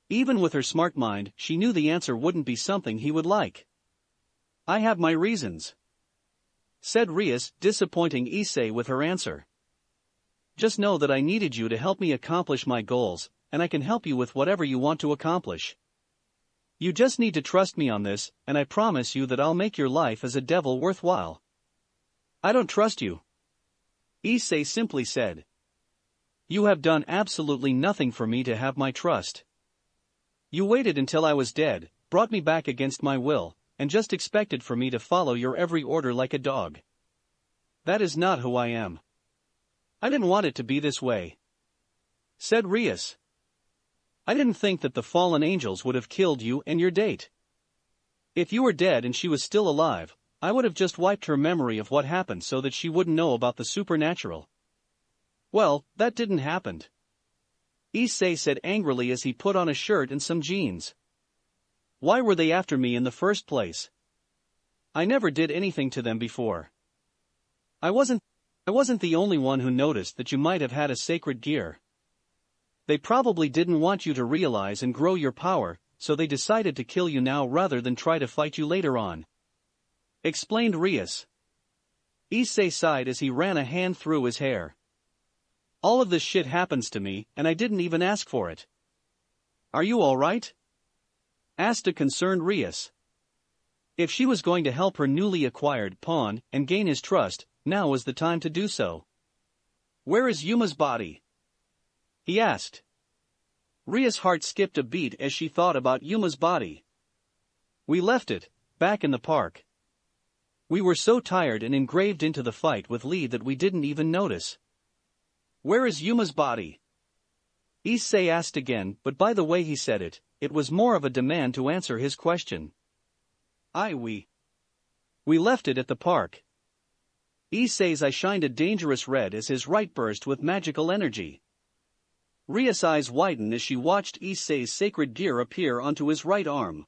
Even with her smart mind, she knew the answer wouldn't be something he would like. I have my reasons, said Rias, disappointing Issei with her answer. Just know that I needed you to help me accomplish my goals, and I can help you with whatever you want to accomplish. You just need to trust me on this, and I promise you that I'll make your life as a devil worthwhile. I don't trust you, Issei simply said. You have done absolutely nothing for me to have my trust. You waited until I was dead, brought me back against my will, and just expected for me to follow your every order like a dog. That is not who I am. I didn't want it to be this way, said Rias. I didn't think that the fallen angels would have killed you and your date. If you were dead and she was still alive, I would have just wiped her memory of what happened so that she wouldn't know about the supernatural. Well, that didn't happen, Issei said angrily as he put on a shirt and some jeans. Why were they after me in the first place? I never did anything to them before. I wasn't the only one who noticed that you might have had a sacred gear. They probably didn't want you to realize and grow your power, so they decided to kill you now rather than try to fight you later on, explained Rias. Issei sighed as he ran a hand through his hair. All of this shit happens to me, and I didn't even ask for it. Are you alright? Asked a concerned Rias. If she was going to help her newly acquired pawn and gain his trust, now was the time to do so. Where is Yuma's body? He asked. Ria's heart skipped a beat as she thought about Yuma's body. We left it, back in the park. We were so tired and engraved into the fight with Lee that we didn't even notice. Where is Yuma's body? Issei asked again, but by the way he said it, it was more of a demand to answer his question. We left it at the park. Issei's eye shined a dangerous red as his right burst with magical energy. Ria's eyes widened as she watched Issei's sacred gear appear onto his right arm.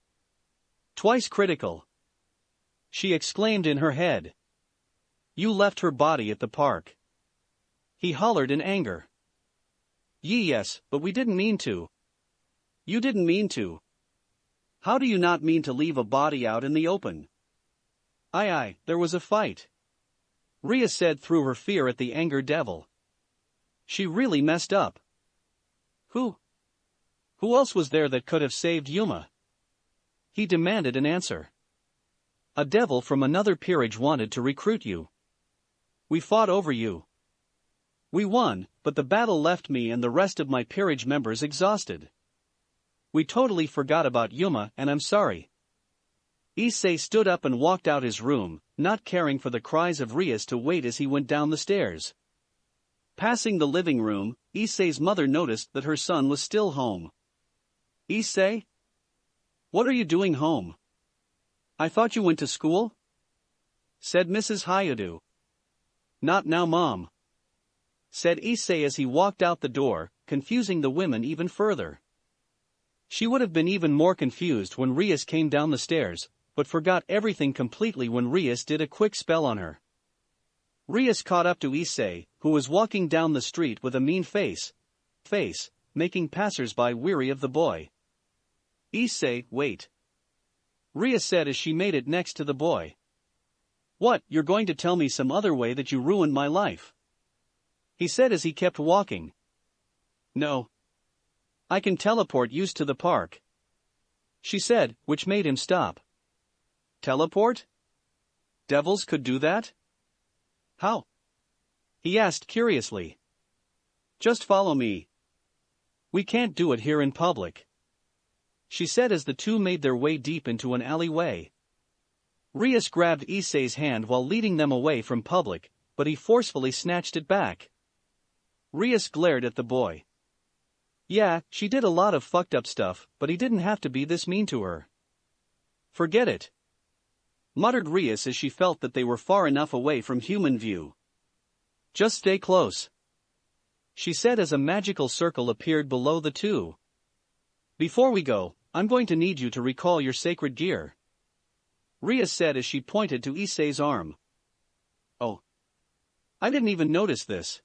Twice critical, she exclaimed in her head. You left her body at the park. He hollered in anger. Yes, but we didn't mean to. You didn't mean to. How do you not mean to leave a body out in the open? There was a fight, Ria said through her fear at the anger devil. She really messed up. Who else was there that could have saved Yuma? He demanded an answer. A devil from another peerage wanted to recruit you. We fought over you. We won, but the battle left me and the rest of my peerage members exhausted. We totally forgot about Yuma and I'm sorry. Issei stood up and walked out his room, not caring for the cries of Rias to wait as he went down the stairs. Passing the living room, Issei's mother noticed that her son was still home. Issei? What are you doing home? I thought you went to school? Said Mrs. Hayadu. Not now, Mom, said Issei as he walked out the door, confusing the women even further. She would have been even more confused when Rias came down the stairs, but forgot everything completely when Rias did a quick spell on her. Rias caught up to Issei, who was walking down the street with a mean face, making passers-by weary of the boy. Issei, wait, Rias said as she made it next to the boy. What, you're going to tell me some other way that you ruined my life? He said as he kept walking. No. I can teleport you to the park, she said, which made him stop. Teleport? Devils could do that? How? He asked curiously. Just follow me. We can't do it here in public, she said as the two made their way deep into an alleyway. Rias grabbed Issei's hand while leading them away from public, but he forcefully snatched it back. Rias glared at the boy. Yeah, she did a lot of fucked up stuff, but he didn't have to be this mean to her. Forget it, muttered Rias as she felt that they were far enough away from human view. Just stay close, she said as a magical circle appeared below the two. Before we go, I'm going to need you to recall your sacred gear, Rias said as she pointed to Issei's arm. Oh. I didn't even notice this,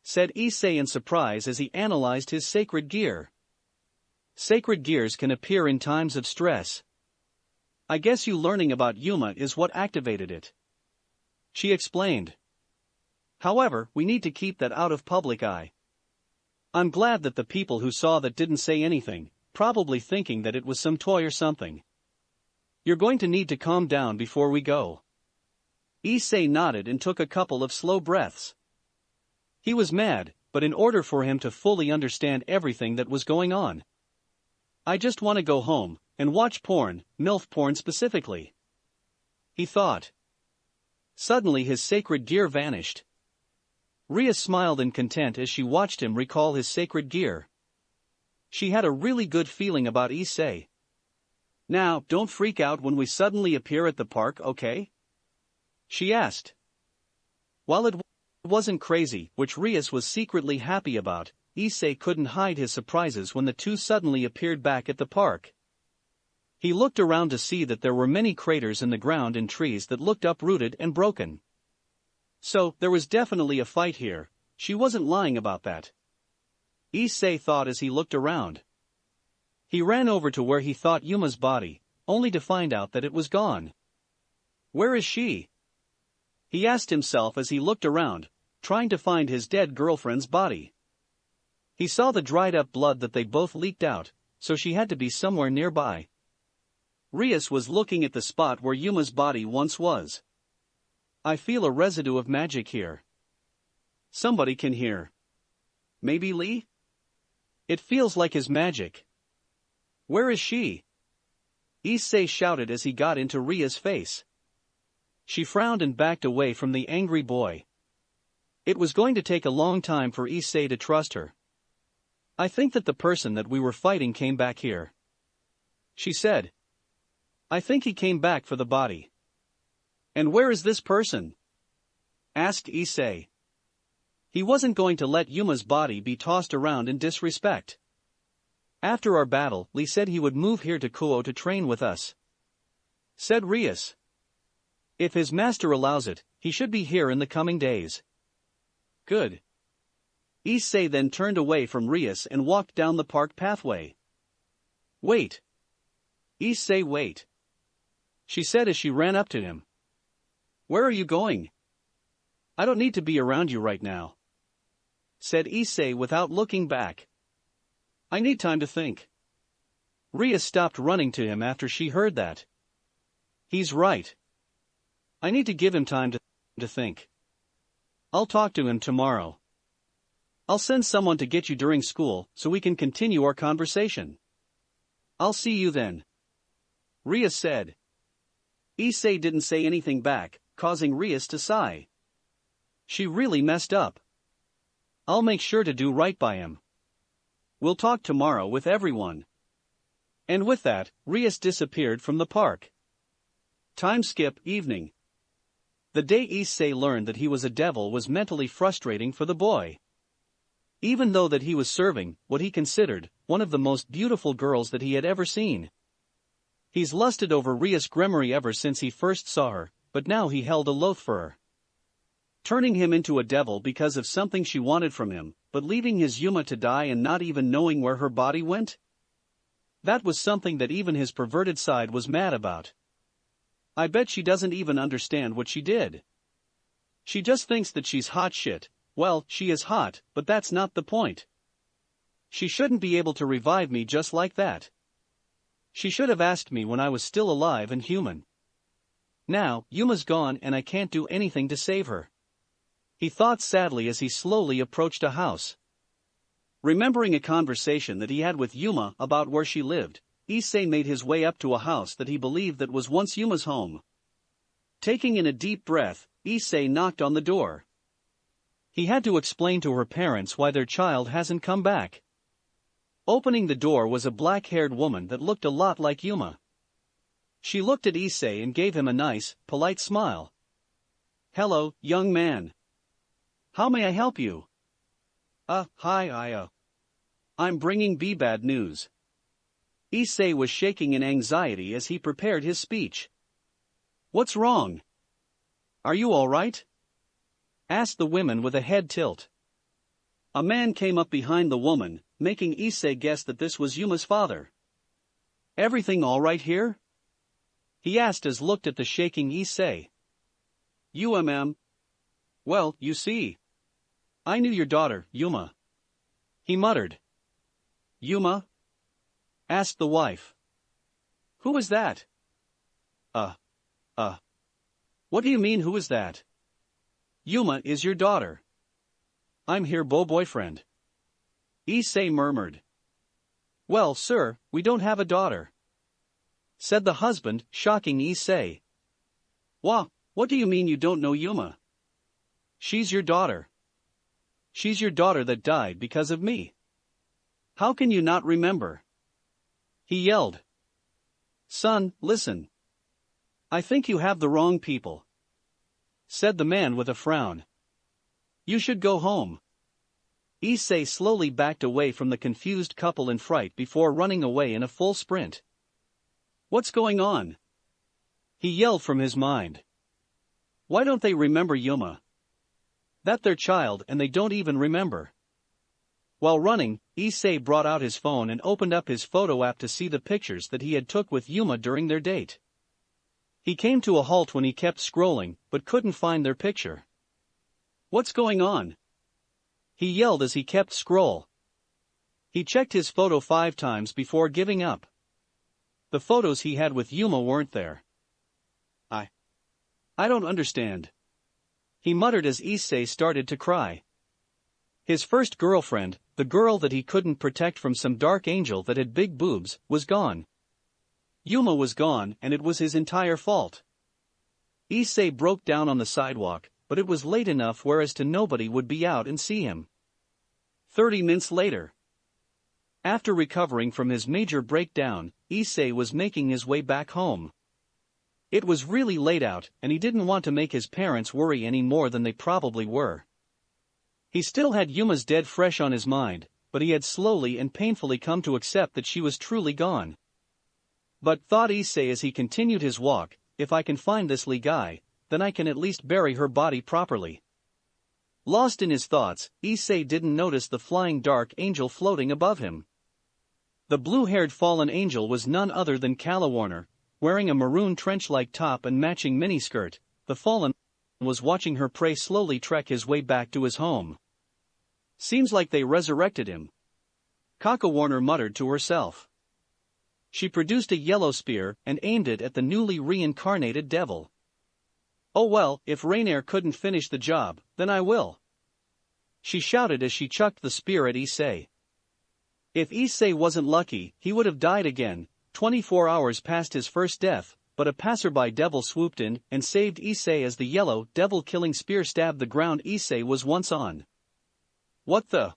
said Issei in surprise as he analyzed his sacred gear. Sacred gears can appear in times of stress. I guess you learning about Yuma is what activated it. She explained. However, we need to keep that out of public eye. I'm glad that the people who saw that didn't say anything, probably thinking that it was some toy or something. You're going to need to calm down before we go. Issei nodded and took a couple of slow breaths. He was mad, but in order for him to fully understand everything that was going on. I just want to go home and watch porn, MILF porn specifically. He thought. Suddenly his sacred gear vanished. Ria smiled in content as she watched him recall his sacred gear. She had a really good feeling about Issei. Now, don't freak out when we suddenly appear at the park, okay? She asked. While it wasn't crazy, which Rias was secretly happy about, Issei couldn't hide his surprises when the two suddenly appeared back at the park. He looked around to see that there were many craters in the ground and trees that looked uprooted and broken. So, there was definitely a fight here. She wasn't lying about that. Issei thought as he looked around. He ran over to where he thought Yuma's body, only to find out that it was gone. Where is she? He asked himself as he looked around, trying to find his dead girlfriend's body. He saw the dried-up blood that they both leaked out, so she had to be somewhere nearby. Rias was looking at the spot where Yuma's body once was. I feel a residue of magic here. Somebody can hear. Maybe Lee? It feels like his magic. Where is she? Issei shouted as he got into Ria's face. She frowned and backed away from the angry boy. It was going to take a long time for Issei to trust her. I think that the person that we were fighting came back here. She said. I think he came back for the body. And where is this person? Asked Issei. He wasn't going to let Yuma's body be tossed around in disrespect. After our battle, Lee said he would move here to Kuo to train with us. Said Rias. If his master allows it, he should be here in the coming days. Good. Issei then turned away from Rias and walked down the park pathway. Wait. Issei, wait. She said as she ran up to him. Where are you going? I don't need to be around you right now. Said Issei without looking back. I need time to think. Rias stopped running to him after she heard that. He's right. I need to give him time to think. I'll talk to him tomorrow. I'll send someone to get you during school so we can continue our conversation. I'll see you then. Rias said. Issei didn't say anything back, causing Rias to sigh. She really messed up. I'll make sure to do right by him. We'll talk tomorrow with everyone. And with that, Rias disappeared from the park. Time skip, evening. The day Issei learned that he was a devil was mentally frustrating for the boy. Even though that he was serving what he considered one of the most beautiful girls that he had ever seen. He's lusted over Rias Gremory ever since he first saw her, but now he held aloof for her. Turning him into a devil because of something she wanted from him, but leaving his Yuma to die and not even knowing where her body went? That was something that even his perverted side was mad about. I bet she doesn't even understand what she did. She just thinks that she's hot shit. Well, she is hot, but that's not the point. She shouldn't be able to revive me just like that. She should have asked me when I was still alive and human. Now, Yuma's gone and I can't do anything to save her. He thought sadly as he slowly approached a house. Remembering a conversation that he had with Yuma about where she lived, Issei made his way up to a house that he believed that was once Yuma's home. Taking in a deep breath, Issei knocked on the door. He had to explain to her parents why their child hasn't come back. Opening the door was a black-haired woman that looked a lot like Yuma. She looked at Issei and gave him a nice, polite smile. Hello, young man. How may I help you? Hi, I'm bringing bad news. Issei was shaking in anxiety as he prepared his speech. What's wrong? Are you all right? Asked the woman with a head tilt. A man came up behind the woman, making Issei guess that this was Yuma's father. "Everything all right here?" he asked as looked at the shaking Issei. Well, you see. I knew your daughter, Yuma," he muttered. "Yuma?" asked the wife. "Who is that?" What do you mean who is that?" "Yuma is your daughter." "I'm her boyfriend," Issei murmured. "Well, sir, we don't have a daughter," said the husband, shocking Issei. What do you mean you don't know Yuma?" "She's your daughter. She's your daughter that died because of me. How can you not remember?" he yelled. "Son, listen. I think you have the wrong people," said the man with a frown. "You should go home." Issei slowly backed away from the confused couple in fright before running away in a full sprint. "What's going on?" he yelled from his mind. "Why don't they remember Yuma? That their child and they don't even remember." While running, Issei brought out his phone and opened up his photo app to see the pictures that he had took with Yuma during their date. He came to a halt when he kept scrolling, but couldn't find their picture. "What's going on?" he yelled as he kept scroll. He checked his photo 5 times before giving up. The photos he had with Yuma weren't there. I don't understand," he muttered as Issei started to cry. His first girlfriend, the girl that he couldn't protect from some dark angel that had big boobs, was gone. Yuma was gone and it was his entire fault. Issei broke down on the sidewalk, but it was late enough whereas to nobody would be out and see him. 30 minutes later. After recovering from his major breakdown, Issei was making his way back home. It was really late out and he didn't want to make his parents worry any more than they probably were. He still had Yuma's dead fresh on his mind, but he had slowly and painfully come to accept that she was truly gone. But, thought Issei as he continued his walk, if I can find this Lee guy, then I can at least bury her body properly. Lost in his thoughts, Issei didn't notice the flying dark angel floating above him. The blue-haired fallen angel was none other than Calawarner, wearing a maroon trench-like top and matching miniskirt. The fallen was watching her prey slowly trek his way back to his home. "Seems like they resurrected him," Calawarner muttered to herself. She produced a yellow spear and aimed it at the newly reincarnated devil. "Oh well, if Rainier couldn't finish the job, then I will," she shouted as she chucked the spear at Issei. If Issei wasn't lucky, he would have died again. 24 hours past his first death, but a passerby devil swooped in and saved Issei as the yellow devil-killing spear stabbed the ground Issei was once on. "What the?"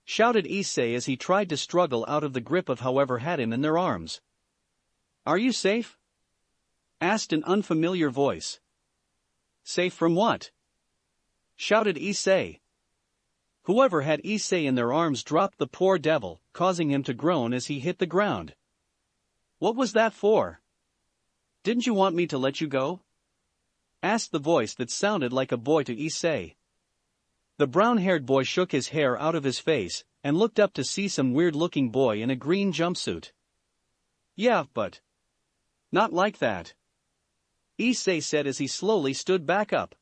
shouted Issei as he tried to struggle out of the grip of whoever had him in their arms. "Are you safe?" asked an unfamiliar voice. "Safe from what?" shouted Issei. Whoever had Issei in their arms dropped the poor devil, causing him to groan as he hit the ground. "What was that for? Didn't you want me to let you go?" asked the voice that sounded like a boy to Issei. The brown-haired boy shook his hair out of his face and looked up to see some weird-looking boy in a green jumpsuit. "Yeah, but not like that," Issei said as he slowly stood back up.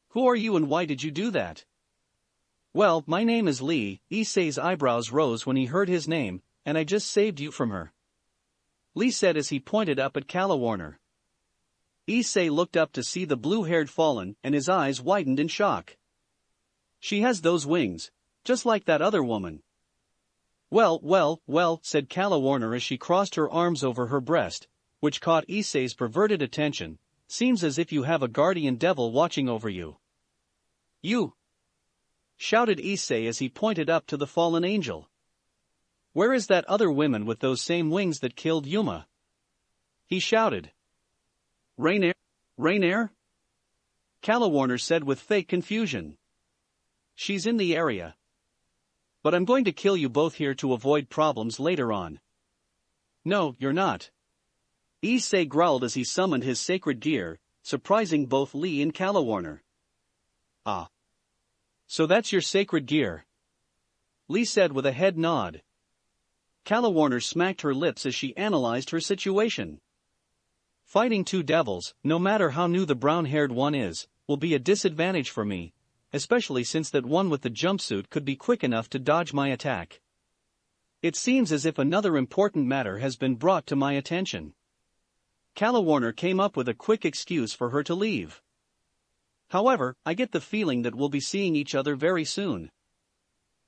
"Who are you and why did you do that?" "Well, my name is Lee." Issei's eyebrows rose when he heard his name, "and I just saved you from her," Lee said as he pointed up at Calawarner. Issei looked up to see the blue-haired fallen and his eyes widened in shock. "She has those wings, just like that other woman." Well, said Calawarner as she crossed her arms over her breast, which caught Issei's perverted attention. "Seems as if you have a guardian devil watching over you." "You!" shouted Issei as he pointed up to the fallen angel. "Where is that other woman with those same wings that killed Yuma?" he shouted. Rainier? Calawarner said with fake confusion. "She's in the area. But I'm going to kill you both here to avoid problems later on." "No, you're not," Issei growled as he summoned his sacred gear, surprising both Lee and Calawarner. "Ah. So that's your sacred gear? Lee said with a head nod. Calawarner smacked her lips as she analyzed her situation. Fighting two devils, no matter how new the brown-haired one is, will be a disadvantage for me, especially since that one with the jumpsuit could be quick enough to dodge my attack. It seems as if another important matter has been brought to my attention. Calawarner came up with a quick excuse for her to leave. However, I get the feeling that we'll be seeing each other very soon,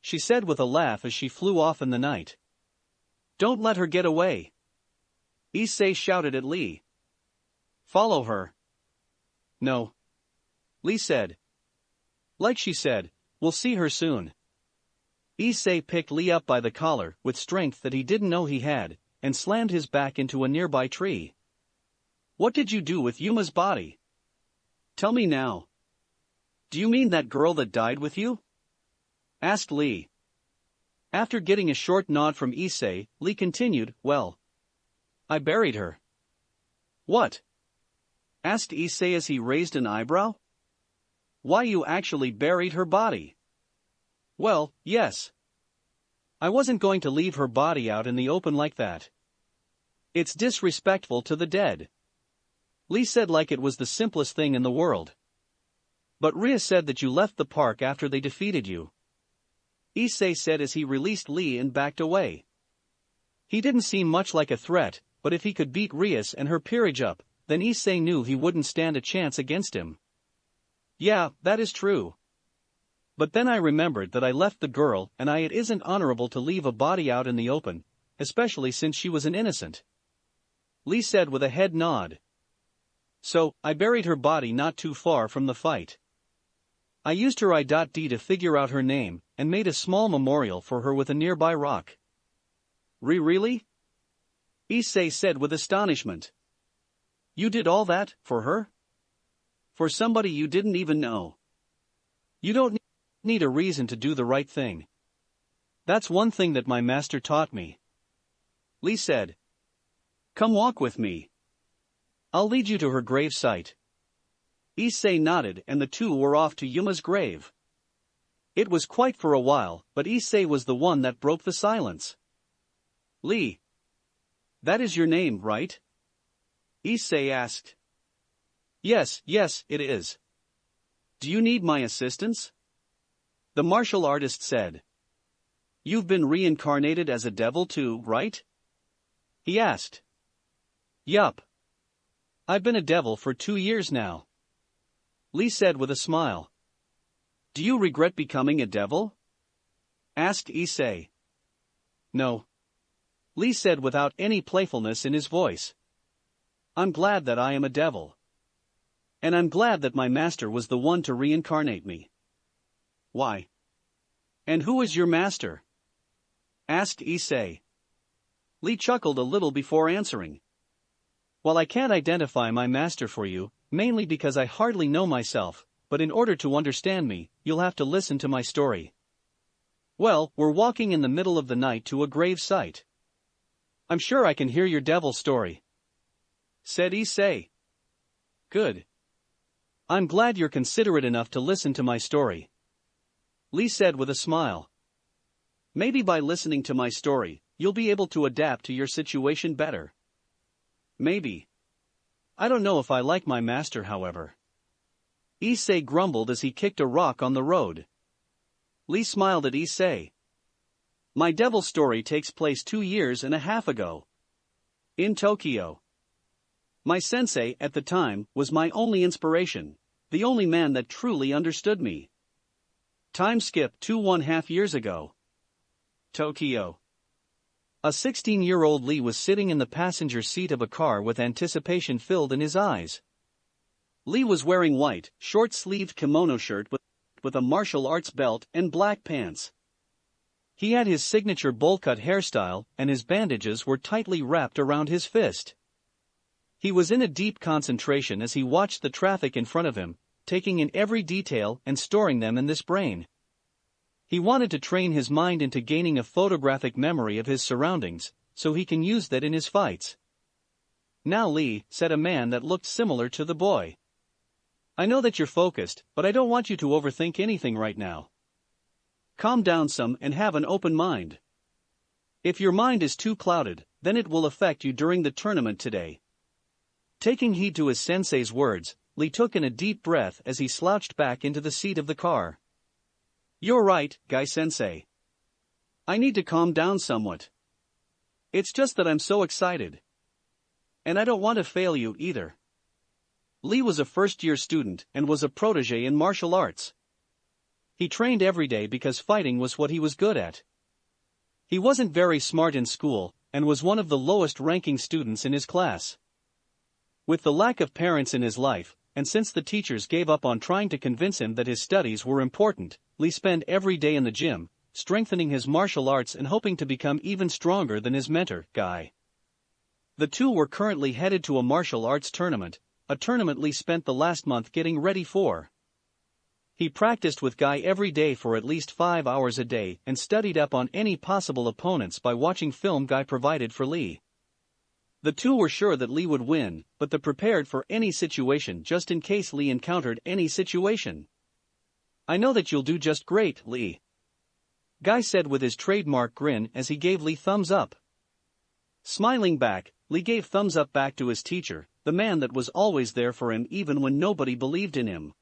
she said with a laugh as she flew off in the night. Don't let her get away, Issei shouted at Lee. Follow her. No, Lee said. Like she said, we'll see her soon. Issei picked Lee up by the collar with strength that he didn't know he had, and slammed his back into a nearby tree. What did you do with Yuma's body? Tell me now. Do you mean that girl that died with you? Asked Lee. After getting a short nod from Issei, Lee continued, well, I buried her. What? Asked Issei as he raised an eyebrow. Why, you actually buried her body? Well, yes. I wasn't going to leave her body out in the open like that. It's disrespectful to the dead. Lee said like it was the simplest thing in the world. But Ria said that you left the park after they defeated you, Issei said as he released Lee and backed away. He didn't seem much like a threat, but if he could beat Rias and her peerage up, then Issei knew he wouldn't stand a chance against him. Yeah, that is true. But then I remembered that I left the girl and it isn't honorable to leave a body out in the open, especially since she was an innocent, Lee said with a head nod. So, I buried her body not too far from the fight. I used her I.D to figure out her name, and made a small memorial for her with a nearby rock. Really? Issei said with astonishment. You did all that, for her? For somebody you didn't even know. You don't need a reason to do the right thing. That's one thing that my master taught me, Lee said. Come walk with me. I'll lead you to her grave site. Issei nodded and the two were off to Yuma's grave. It was quiet for a while, but Issei was the one that broke the silence. Lee. That is your name, right? Issei asked. Yes, it is. Do you need my assistance? The martial artist said. You've been reincarnated as a devil too, right? He asked. Yup. I've been a devil for 2 years now, Lee said with a smile. Do you regret becoming a devil? Asked Issei. No, Lee said without any playfulness in his voice. I'm glad that I am a devil. And I'm glad that my master was the one to reincarnate me. Why? And who is your master? Asked Issei. Lee chuckled a little before answering. Well, I can't identify my master for you, mainly because I hardly know myself, but in order to understand me, you'll have to listen to my story. Well, we're walking in the middle of the night to a grave site. I'm sure I can hear your devil story, said Issei. Good. I'm glad you're considerate enough to listen to my story, Lee said with a smile. Maybe by listening to my story, you'll be able to adapt to your situation better. Maybe. I don't know if I like my master, however. Issei grumbled as he kicked a rock on the road. Lee smiled at Issei. My devil story takes place 2.5 years ago. In Tokyo. My sensei, at the time, was my only inspiration, the only man that truly understood me. Time skip 2.5 years ago. Tokyo. A 16-year-old Lee was sitting in the passenger seat of a car with anticipation filled in his eyes. Lee was wearing white, short-sleeved kimono shirt with a martial arts belt and black pants. He had his signature bowl-cut hairstyle and his bandages were tightly wrapped around his fist. He was in a deep concentration as he watched the traffic in front of him, taking in every detail and storing them in this brain. He wanted to train his mind into gaining a photographic memory of his surroundings, so he can use that in his fights. Now Lee, said a man that looked similar to the boy. I know that you're focused, but I don't want you to overthink anything right now. Calm down some and have an open mind. If your mind is too clouded, then it will affect you during the tournament today. Taking heed to his sensei's words, Lee took in a deep breath as he slouched back into the seat of the car. You're right, Guy-sensei. I need to calm down somewhat. It's just that I'm so excited. And I don't want to fail you either. Lee was a first-year student and was a protege in martial arts. He trained every day because fighting was what he was good at. He wasn't very smart in school, and was one of the lowest-ranking students in his class. With the lack of parents in his life, and since the teachers gave up on trying to convince him that his studies were important, Lee spent every day in the gym, strengthening his martial arts and hoping to become even stronger than his mentor, Guy. The two were currently headed to a martial arts tournament, a tournament Lee spent the last month getting ready for. He practiced with Guy every day for at least 5 hours a day and studied up on any possible opponents by watching film Guy provided for Lee. The two were sure that Lee would win, but they prepared for any situation just in case Lee encountered any situation. I know that you'll do just great, Lee. Guy said with his trademark grin as he gave Lee thumbs up. Smiling back, Lee gave thumbs up back to his teacher, the man that was always there for him even when nobody believed in him.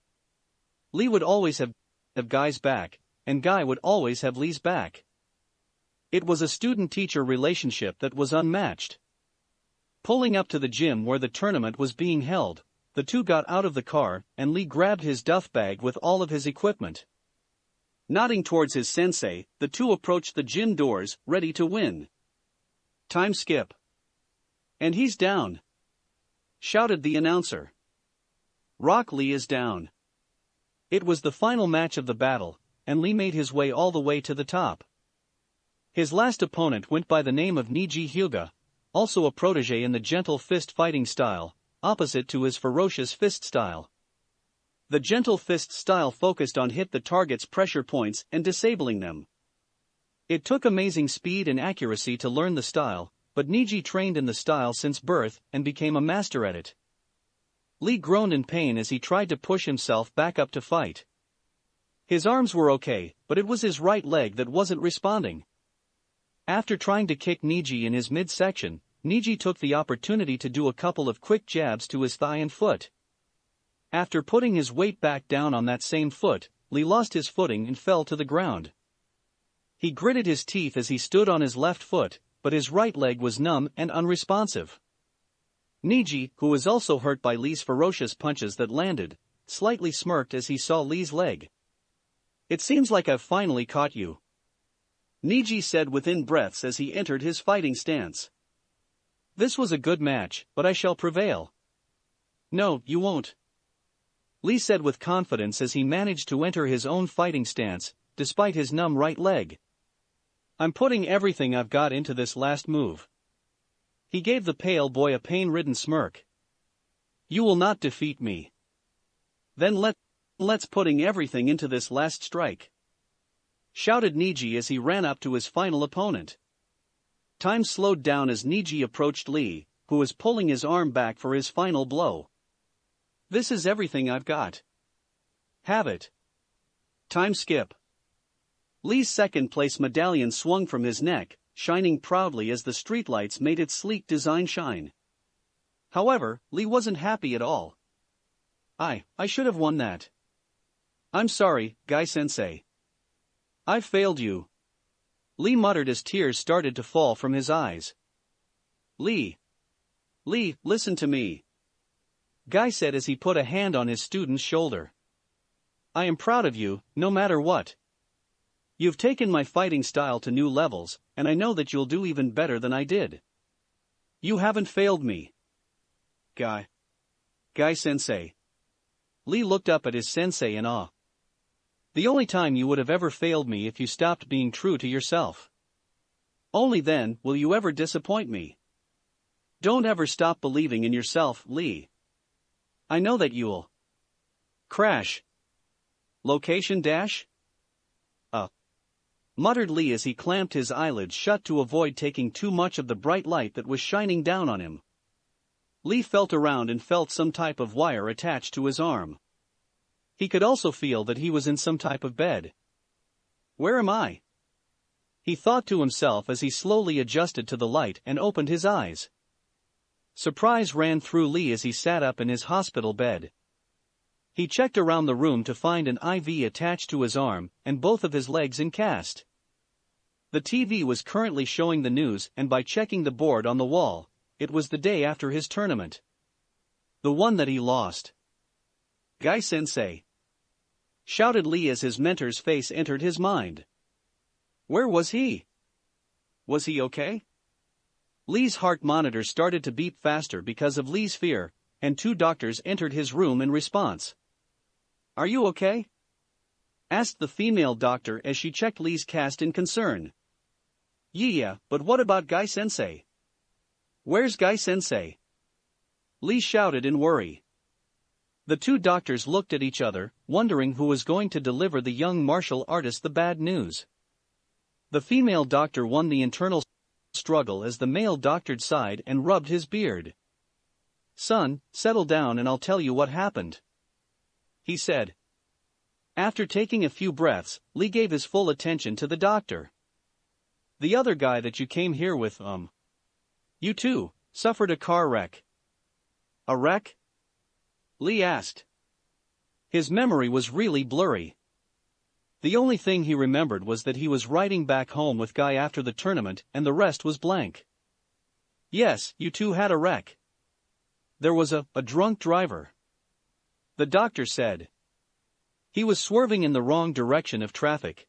Lee would always have Guy's back, and Guy would always have Lee's back. It was a student-teacher relationship that was unmatched. Pulling up to the gym where the tournament was being held, the two got out of the car and Lee grabbed his duff bag with all of his equipment. Nodding towards his sensei, the two approached the gym doors, ready to win. Time skip. And he's down, shouted the announcer. Rock Lee is down. It was the final match of the battle, and Lee made his way all the way to the top. His last opponent went by the name of Niji Hyuga, also a protege in the gentle fist fighting style, opposite to his ferocious fist style. The gentle fist style focused on hit the target's pressure points and disabling them. It took amazing speed and accuracy to learn the style, but Niji trained in the style since birth and became a master at it. Lee groaned in pain as he tried to push himself back up to fight. His arms were okay, but it was his right leg that wasn't responding. After trying to kick Niji in his midsection, Niji took the opportunity to do a couple of quick jabs to his thigh and foot. After putting his weight back down on that same foot, Lee lost his footing and fell to the ground. He gritted his teeth as he stood on his left foot, but his right leg was numb and unresponsive. Niji, who was also hurt by Lee's ferocious punches that landed, slightly smirked as he saw Lee's leg. "It seems like I've finally caught you," Niji said within breaths as he entered his fighting stance. "This was a good match, but I shall prevail." "No, you won't," Lee said with confidence as he managed to enter his own fighting stance, despite his numb right leg. "I'm putting everything I've got into this last move." He gave the pale boy a pain-ridden smirk. "You will not defeat me." "Then let's putting everything into this last strike," shouted Niji as he ran up to his final opponent. Time slowed down as Niji approached Lee, who was pulling his arm back for his final blow. "This is everything I've got. Have it." Time skip. Lee's second-place medallion swung from his neck, shining proudly as the streetlights made its sleek design shine. However, Lee wasn't happy at all. I should have won that. I'm sorry, Guy-sensei. I've failed you," Lee muttered as tears started to fall from his eyes. Lee, listen to me," Guy said as he put a hand on his student's shoulder. "I am proud of you, no matter what. You've taken my fighting style to new levels, and I know that you'll do even better than I did. You haven't failed me." Guy-sensei. Lee looked up at his sensei in awe. "The only time you would have ever failed me if you stopped being true to yourself. Only then will you ever disappoint me. Don't ever stop believing in yourself, Lee. I know that you'll crash. Location dash?" Muttered Lee as he clamped his eyelids shut to avoid taking too much of the bright light that was shining down on him. Lee felt around and felt some type of wire attached to his arm. He could also feel that he was in some type of bed. Where am I? He thought to himself as he slowly adjusted to the light and opened his eyes. Surprise ran through Lee as he sat up in his hospital bed. He checked around the room to find an IV attached to his arm and both of his legs in cast. The TV was currently showing the news, and by checking the board on the wall, it was the day after his tournament. The one that he lost. "Guy-sensei!" shouted Lee as his mentor's face entered his mind. Where was he? Was he okay? Lee's heart monitor started to beat faster because of Lee's fear, and 2 doctors entered his room in response. "Are you okay?" asked the female doctor as she checked Lee's cast in concern. Yeah, but what about Guy-sensei? Where's Guy-sensei?" Lee shouted in worry. The 2 doctors looked at each other, wondering who was going to deliver the young martial artist the bad news. The female doctor won the internal struggle as the male doctor sighed and rubbed his beard. "Son, settle down and I'll tell you what happened," he said. After taking a few breaths, Lee gave his full attention to the doctor. "The other guy that you came here with, you too, suffered a car wreck." "A wreck?" Lee asked. His memory was really blurry. The only thing he remembered was that he was riding back home with Guy after the tournament and the rest was blank. "Yes, you two had a wreck. There was a drunk driver," the doctor said. "He was swerving in the wrong direction of traffic.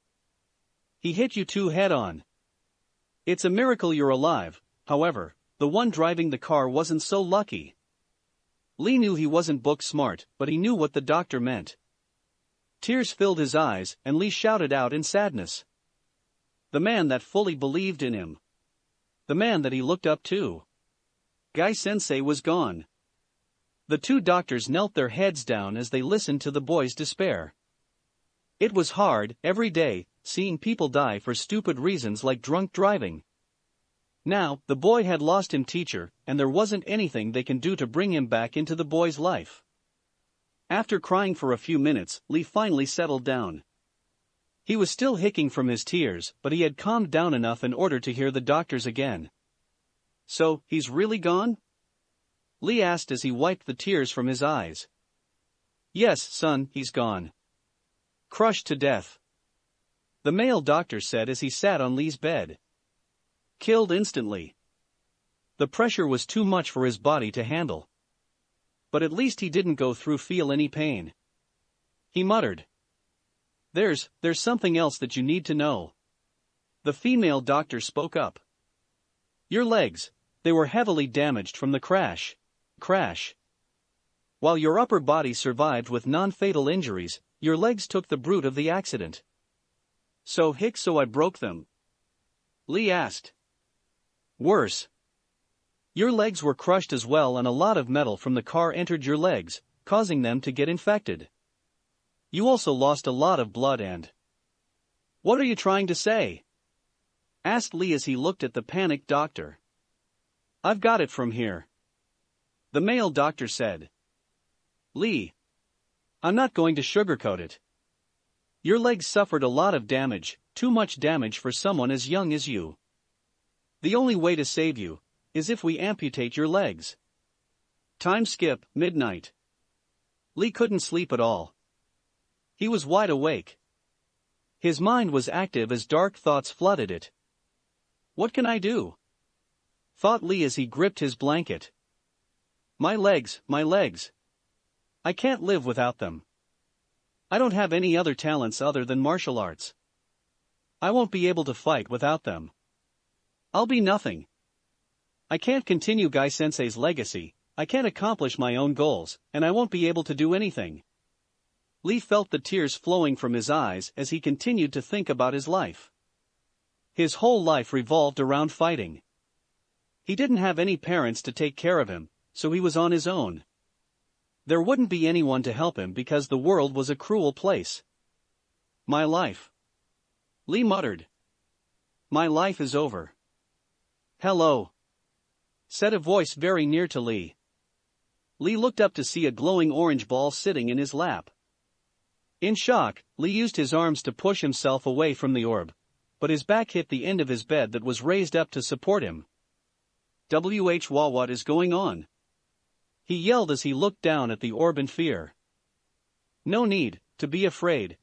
He hit you two head-on. It's a miracle you're alive, however, the one driving the car wasn't so lucky." Lee knew he wasn't book smart, but he knew what the doctor meant. Tears filled his eyes, and Lee shouted out in sadness. The man that fully believed in him. The man that he looked up to. Guy-sensei was gone. The 2 doctors knelt their heads down as they listened to the boy's despair. It was hard, every day, seeing people die for stupid reasons like drunk driving. Now, the boy had lost his teacher, and there wasn't anything they can do to bring him back into the boy's life. After crying for a few minutes, Lee finally settled down. He was still hicking from his tears, but he had calmed down enough in order to hear the doctors again. "So, he's really gone?" Lee asked as he wiped the tears from his eyes. "Yes, son, he's gone. Crushed to death," the male doctor said as he sat on Lee's bed. "Killed instantly. The pressure was too much for his body to handle. But at least he didn't go through feel any pain," he muttered. There's something else that you need to know." The female doctor spoke up. "Your legs, they were heavily damaged from the crash. While your upper body survived with non-fatal injuries, your legs took the brunt of the accident." So I broke them?" Lee asked. "Worse. Your legs were crushed as well, and a lot of metal from the car entered your legs, causing them to get infected. You also lost a lot of blood and—" "What are you trying to say?" asked Lee as he looked at the panicked doctor. "I've got it from here," the male doctor said. "Lee, I'm not going to sugarcoat it. Your legs suffered a lot of damage, too much damage for someone as young as you. The only way to save you is if we amputate your legs." Time skip, midnight. Lee couldn't sleep at all. He was wide awake. His mind was active as dark thoughts flooded it. "What can I do?" thought Lee as he gripped his blanket. My legs. I can't live without them. I don't have any other talents other than martial arts. I won't be able to fight without them. I'll be nothing. I can't continue Guy-sensei's legacy, I can't accomplish my own goals, and I won't be able to do anything." Lee felt the tears flowing from his eyes as he continued to think about his life. His whole life revolved around fighting. He didn't have any parents to take care of him, so he was on his own. There wouldn't be anyone to help him because the world was a cruel place. "My life," Lee muttered. "My life is over." "Hello," said a voice very near to Lee. Lee looked up to see a glowing orange ball sitting in his lap. In shock, Lee used his arms to push himself away from the orb, but his back hit the end of his bed that was raised up to support him. What is going on? He yelled as he looked down at the orb in fear. No need to be afraid,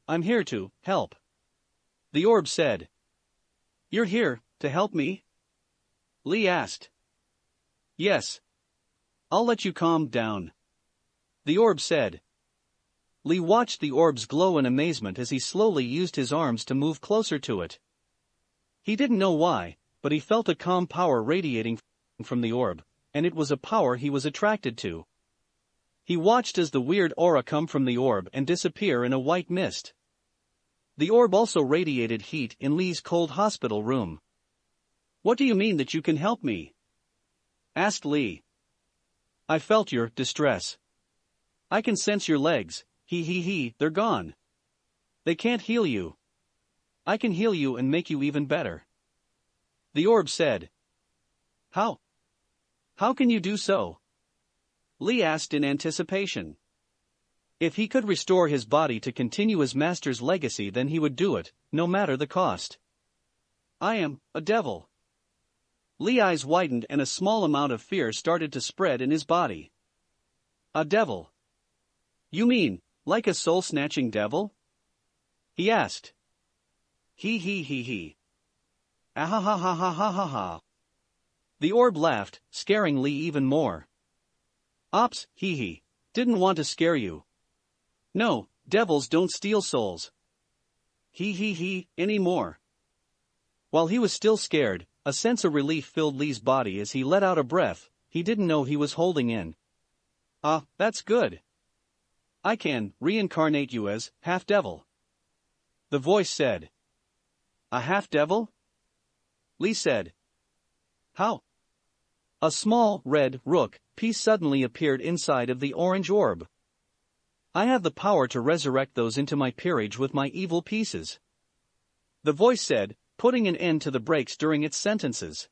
I'm here to help. The orb said. You're here to help me? Lee asked. Yes. I'll let you calm down. The orb said. Lee watched the orb's glow in amazement as he slowly used his arms to move closer to it. He didn't know why, but he felt a calm power radiating from the orb, and it was a power he was attracted to. He watched as the weird aura come from the orb and disappear in a white mist. The orb also radiated heat in Lee's cold hospital room. What do you mean that you can help me? Asked Lee. I felt your distress. I can sense your legs, they're gone. They can't heal you. I can heal you and make you even better. The orb said. How? How can you do so? Lee asked in anticipation. If he could restore his body to continue his master's legacy, then he would do it, no matter the cost. I am a devil. Lee's eyes widened and a small amount of fear started to spread in his body. A devil? You mean, like a soul-snatching devil? He asked. Ahahahahahaha. The orb laughed, scaring Lee even more. Ops, didn't want to scare you. No, devils don't steal souls. Anymore. While he was still scared, a sense of relief filled Lee's body as he let out a breath he didn't know he was holding in. Ah, that's good. I can reincarnate you as half-devil. The voice said. A half-devil? Lee said. How? A small, red, rook piece suddenly appeared inside of the orange orb. I have the power to resurrect those into my peerage with my evil pieces. The voice said, putting an end to the breaks during its sentences.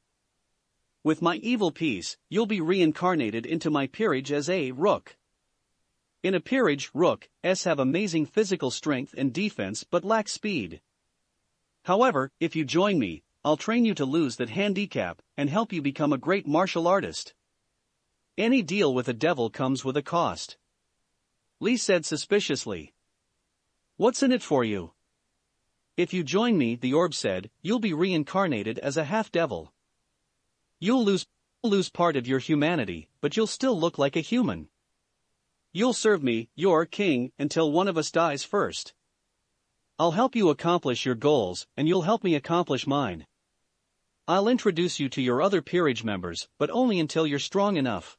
With my evil piece, you'll be reincarnated into my peerage as a rook. In a peerage, rooks have amazing physical strength and defense but lack speed. However, if you join me, I'll train you to lose that handicap and help you become a great martial artist. Any deal with a devil comes with a cost. Lee said suspiciously. What's in it for you? If you join me, the orb said, you'll be reincarnated as a half-devil. You'll lose part of your humanity, but you'll still look like a human. You'll serve me, your king, until one of us dies first. I'll help you accomplish your goals, and you'll help me accomplish mine. I'll introduce you to your other peerage members, but only until you're strong enough.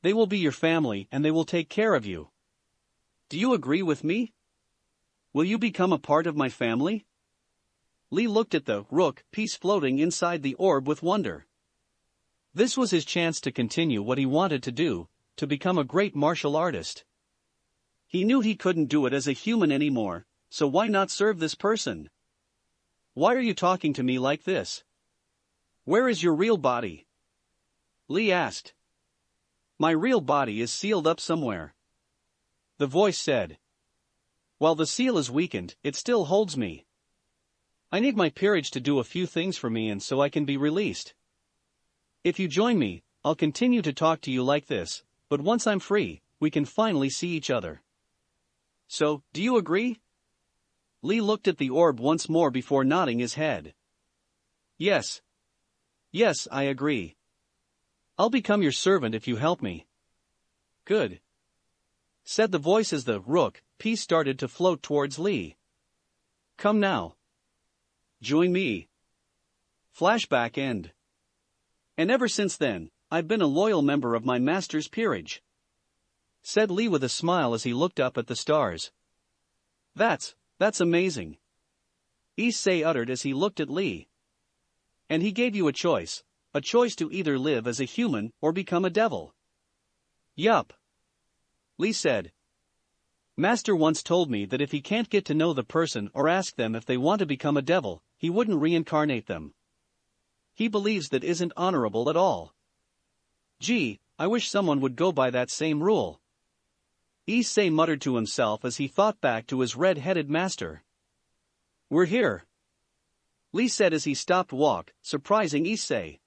They will be your family and they will take care of you. Do you agree with me? Will you become a part of my family? Lee looked at the rook piece floating inside the orb with wonder. This was his chance to continue what he wanted to do, to become a great martial artist. He knew he couldn't do it as a human anymore, so why not serve this person? Why are you talking to me like this? Where is your real body? Lee asked. My real body is sealed up somewhere. The voice said. While the seal is weakened, it still holds me. I need my peerage to do a few things for me and so I can be released. If you join me, I'll continue to talk to you like this, but once I'm free, we can finally see each other. So, do you agree? Lee looked at the orb once more before nodding his head. Yes. Yes, I agree. I'll become your servant if you help me. Good. Said the voice as the rook piece started to float towards Lee. Come now. Join me. Flashback end. And ever since then, I've been a loyal member of my master's peerage. Said Lee with a smile as he looked up at the stars. That's amazing. Issei uttered as he looked at Lee. And he gave you a choice to either live as a human or become a devil. Yup. Lee said. Master once told me that if he can't get to know the person or ask them if they want to become a devil, he wouldn't reincarnate them. He believes that isn't honorable at all. Gee, I wish someone would go by that same rule. Issei muttered to himself as he thought back to his red-headed master. "We're here," Lee said as he stopped walk, surprising Issei.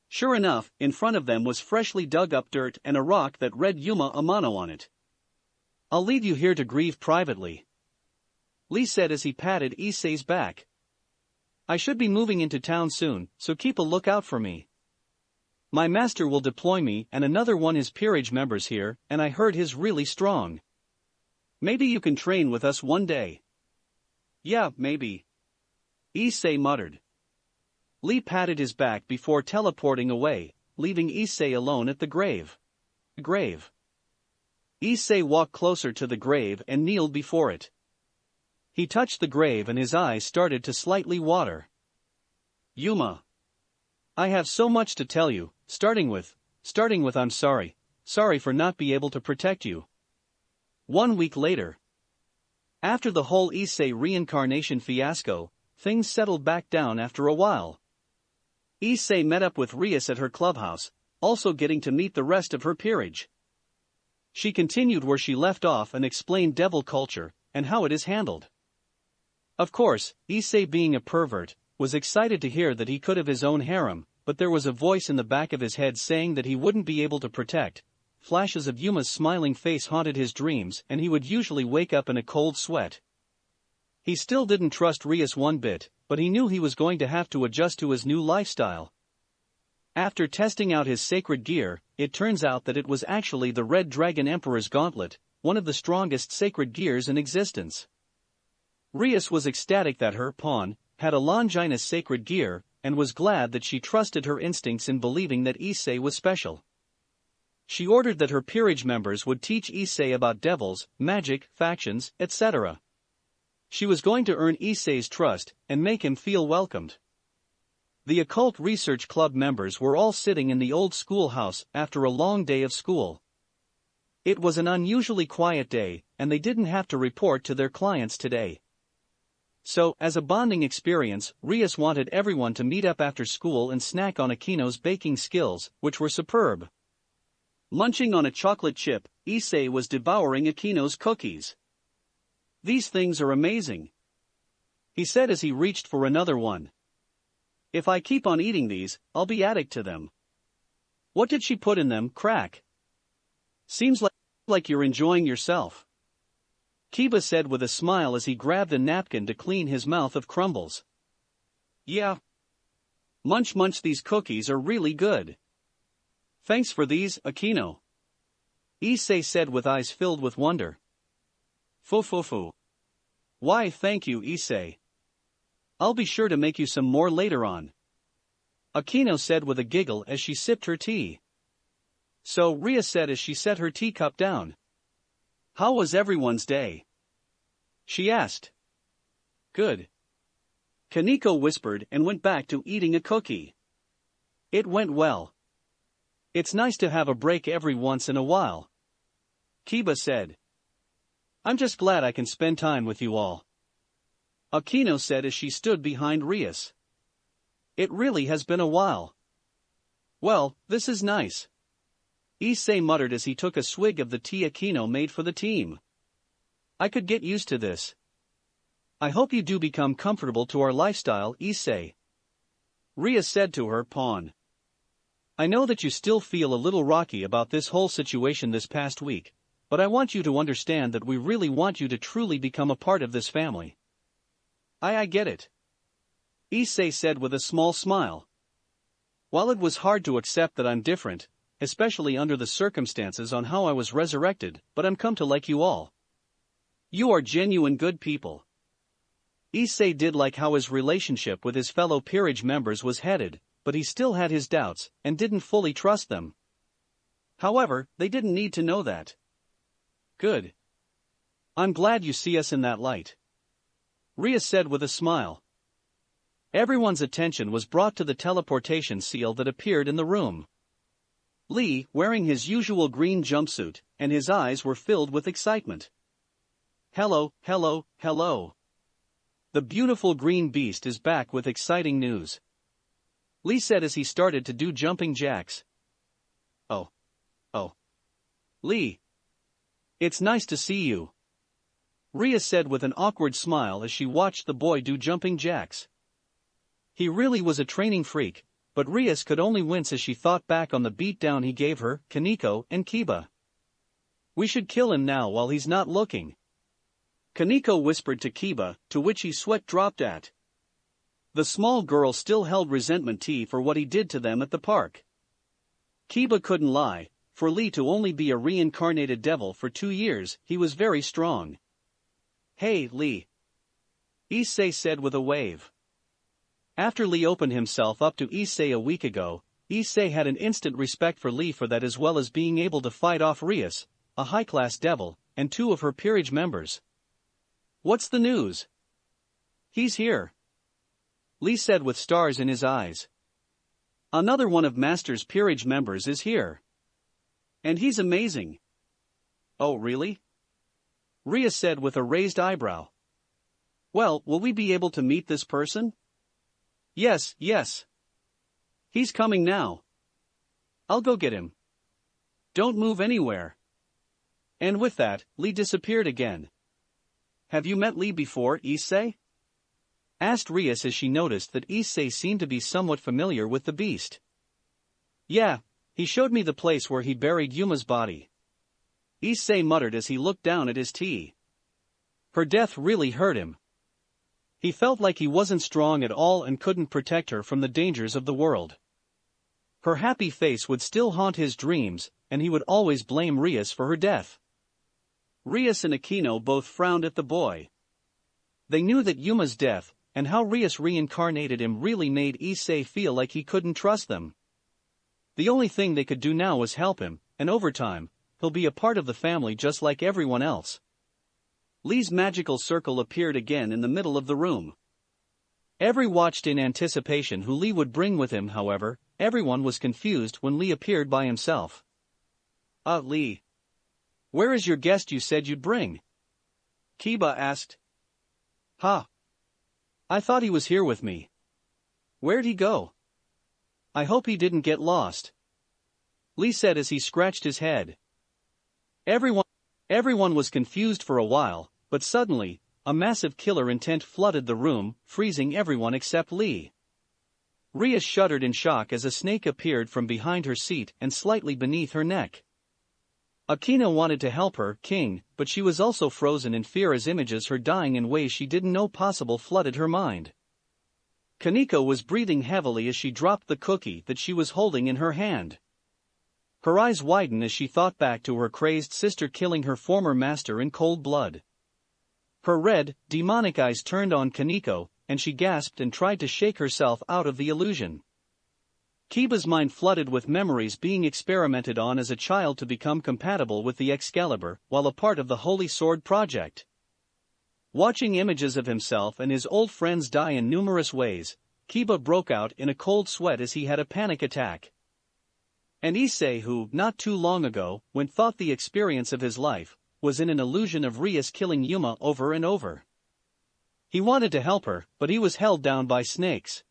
Sure enough, in front of them was freshly dug up dirt and a rock that read Yuma Amano on it. "I'll leave you here to grieve privately," Lee said as he patted Issei's back. "I should be moving into town soon, so keep a lookout for me. My master will deploy me and another one his peerage members here, and I heard he's really strong. Maybe you can train with us one day." "Yeah, maybe," Issei muttered. Lee patted his back before teleporting away, leaving Issei alone at the grave. Issei walked closer to the grave and kneeled before it. He touched the grave and his eyes started to slightly water. "Yuma, I have so much to tell you, starting with I'm sorry for not being able to protect you." 1 week later. After the whole Issei reincarnation fiasco, things settled back down after a while. Issei met up with Rias at her clubhouse, also getting to meet the rest of her peerage. She continued where she left off and explained devil culture, and how it is handled. Of course, Issei being a pervert, was excited to hear that he could have his own harem, but there was a voice in the back of his head saying that he wouldn't be able to protect. Flashes of Yuma's smiling face haunted his dreams and he would usually wake up in a cold sweat. He still didn't trust Rias one bit, but he knew he was going to have to adjust to his new lifestyle. After testing out his sacred gear, it turns out that it was actually the Red Dragon Emperor's Gauntlet, one of the strongest sacred gears in existence. Rias was ecstatic that her pawn had a Longinus sacred gear, and was glad that she trusted her instincts in believing that Issei was special. She ordered that her peerage members would teach Issei about devils, magic, factions, etc. She was going to earn Issei's trust and make him feel welcomed. The Occult Research Club members were all sitting in the old schoolhouse after a long day of school. It was an unusually quiet day, and they didn't have to report to their clients today. So, as a bonding experience, Rias wanted everyone to meet up after school and snack on Akino's baking skills, which were superb. Munching on a chocolate chip, Issei was devouring Akino's cookies. "These things are amazing," he said as he reached for another one. "If I keep on eating these, I'll be addict to them." "What did she put in them, crack?" "Seems like you're enjoying yourself," Kiba said with a smile as he grabbed a napkin to clean his mouth of crumbles. "Yeah. Munch, these cookies are really good." "Thanks for these, Akino," Issei said with eyes filled with wonder. Fu. "Why, thank you, Issei. I'll be sure to make you some more later on," Akino said with a giggle as she sipped her tea. So Ria said as she set her teacup down. "How was everyone's day?" she asked. "Good," Kaneko whispered and went back to eating a cookie. "It went well. It's nice to have a break every once in a while," Kiba said. "I'm just glad I can spend time with you all," Akino said as she stood behind Rias. "It really has been a while." "Well, this is nice," Issei muttered as he took a swig of the tea Akino made for the team. "I could get used to this." "I hope you do become comfortable to our lifestyle, Issei," Rias said to her pawn. "I know that you still feel a little rocky about this whole situation this past week, but I want you to understand that we really want you to truly become a part of this family." I get it," Issei said with a small smile. "While it was hard to accept that I'm different, especially under the circumstances on how I was resurrected, but I'm come to like you all. You are genuine good people." Issei did like how his relationship with his fellow peerage members was headed, but he still had his doubts and didn't fully trust them. However, they didn't need to know that. "Good. I'm glad you see us in that light," Ria said with a smile. Everyone's attention was brought to the teleportation seal that appeared in the room. Lee, wearing his usual green jumpsuit, and his eyes were filled with excitement. Hello. The beautiful green beast is back with exciting news," Lee said as he started to do jumping jacks. Oh. Lee. It's nice to see you, Ria said with an awkward smile as she watched the boy do jumping jacks. He really was a training freak, but Rias could only wince as she thought back on the beatdown he gave her, Kaneko, and Kiba. We should kill him now while he's not looking, Kaneko whispered to Kiba, to which he sweat dropped at. The small girl still held resentment for what he did to them at the park. Kiba couldn't lie, for Lee to only be a reincarnated devil for 2 years, he was very strong. Hey, Lee, Issei said with a wave. After Lee opened himself up to Issei a week ago, Issei had an instant respect for Lee for that, as well as being able to fight off Rias, a high-class devil, and 2 of her peerage members. What's the news? He's here, Lee said with stars in his eyes. Another one of Master's peerage members is here. And he's amazing. Oh, really? Ria said with a raised eyebrow. Well, will we be able to meet this person? Yes. He's coming now. I'll go get him. Don't move anywhere. And with that, Lee disappeared again. Have you met Lee before, Issei? Asked Rias as she noticed that Issei seemed to be somewhat familiar with the beast. Yeah, he showed me the place where he buried Yuma's body, Issei muttered as he looked down at his tea. Her death really hurt him. He felt like he wasn't strong at all and couldn't protect her from the dangers of the world. Her happy face would still haunt his dreams, and he would always blame Rias for her death. Rias and Akino both frowned at the boy. They knew that Yuma's death, and how Rias reincarnated him, really made Issei feel like he couldn't trust them. The only thing they could do now was help him, and over time, he'll be a part of the family just like everyone else. Lee's magical circle appeared again in the middle of the room. Everyone watched in anticipation who Lee would bring with him. However, everyone was confused when Lee appeared by himself. Lee. Where is your guest you said you'd bring? Kiba asked. I thought he was here with me. Where'd he go? I hope he didn't get lost, Lee said as he scratched his head. Everyone was confused for a while, but suddenly, a massive killer intent flooded the room, freezing everyone except Lee. Ria shuddered in shock as a snake appeared from behind her seat and slightly beneath her neck. Akino wanted to help her, King, but she was also frozen in fear as images her dying in ways she didn't know possible flooded her mind. Kaneko was breathing heavily as she dropped the cookie that she was holding in her hand. Her eyes widened as she thought back to her crazed sister killing her former master in cold blood. Her red, demonic eyes turned on Kaneko, and she gasped and tried to shake herself out of the illusion. Kiba's mind flooded with memories being experimented on as a child to become compatible with the Excalibur while a part of the Holy Sword project. Watching images of himself and his old friends die in numerous ways, Kiba broke out in a cold sweat as he had a panic attack. And Issei, who, not too long ago, when thought the experience of his life, was in an illusion of Rias killing Yuma over and over. He wanted to help her, but he was held down by snakes.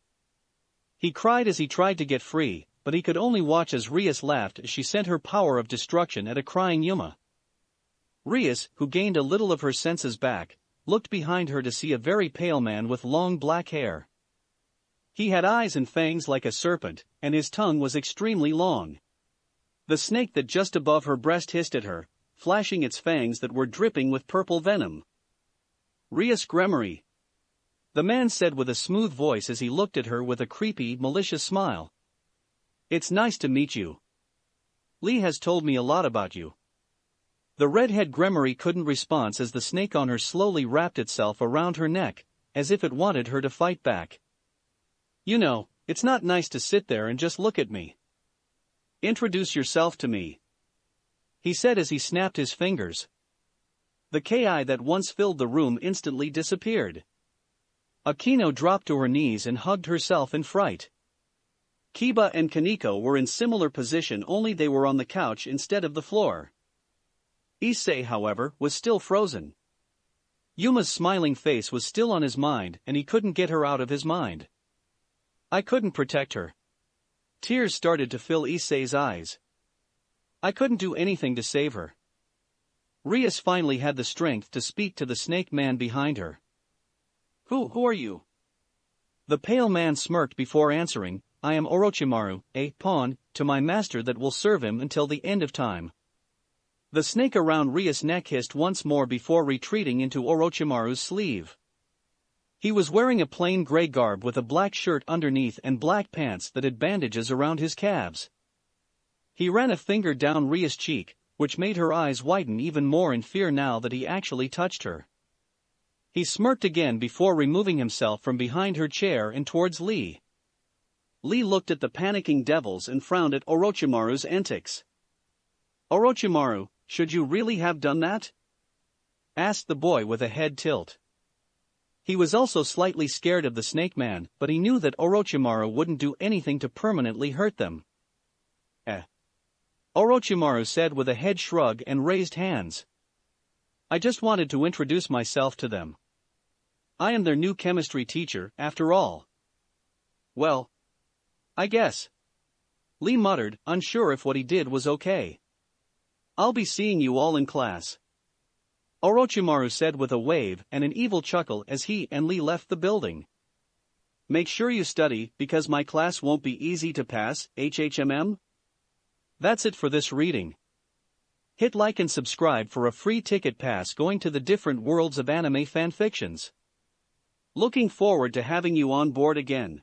He cried as he tried to get free, but he could only watch as Rias laughed as she sent her power of destruction at a crying Yuma. Rias, who gained a little of her senses back, looked behind her to see a very pale man with long black hair. He had eyes and fangs like a serpent, and his tongue was extremely long. The snake that just above her breast hissed at her, flashing its fangs that were dripping with purple venom. Rias Gremory, the man said with a smooth voice as he looked at her with a creepy, malicious smile. It's nice to meet you. Lee has told me a lot about you. The redhead Gremory couldn't respond as the snake on her slowly wrapped itself around her neck, as if it wanted her to fight back. You know, it's not nice to sit there and just look at me. Introduce yourself to me, he said as he snapped his fingers. The Ki that once filled the room instantly disappeared. Akino dropped to her knees and hugged herself in fright. Kiba and Kaneko were in similar position, only they were on the couch instead of the floor. Issei, however, was still frozen. Yuma's smiling face was still on his mind and he couldn't get her out of his mind. I couldn't protect her. Tears started to fill Issei's eyes. I couldn't do anything to save her. Rias finally had the strength to speak to the snake man behind her. Who are you? The pale man smirked before answering, I am Orochimaru, a pawn, to my master that will serve him until the end of time. The snake around Rias' neck hissed once more before retreating into Orochimaru's sleeve. He was wearing a plain gray garb with a black shirt underneath and black pants that had bandages around his calves. He ran a finger down Rias' cheek, which made her eyes widen even more in fear now that he actually touched her. He smirked again before removing himself from behind her chair and towards Lee. Lee looked at the panicking devils and frowned at Orochimaru's antics. Orochimaru, should you really have done that? Asked the boy with a head tilt. He was also slightly scared of the snake man, but he knew that Orochimaru wouldn't do anything to permanently hurt them. Orochimaru said with a head shrug and raised hands. I just wanted to introduce myself to them. I am their new chemistry teacher, after all. Well, I guess. Lee muttered, unsure if what he did was okay. I'll be seeing you all in class. Orochimaru said with a wave and an evil chuckle as he and Lee left the building. Make sure you study, because my class won't be easy to pass, HHMM. That's it for this reading. Hit like and subscribe for a free ticket pass going to the different worlds of anime fanfictions. Looking forward to having you on board again.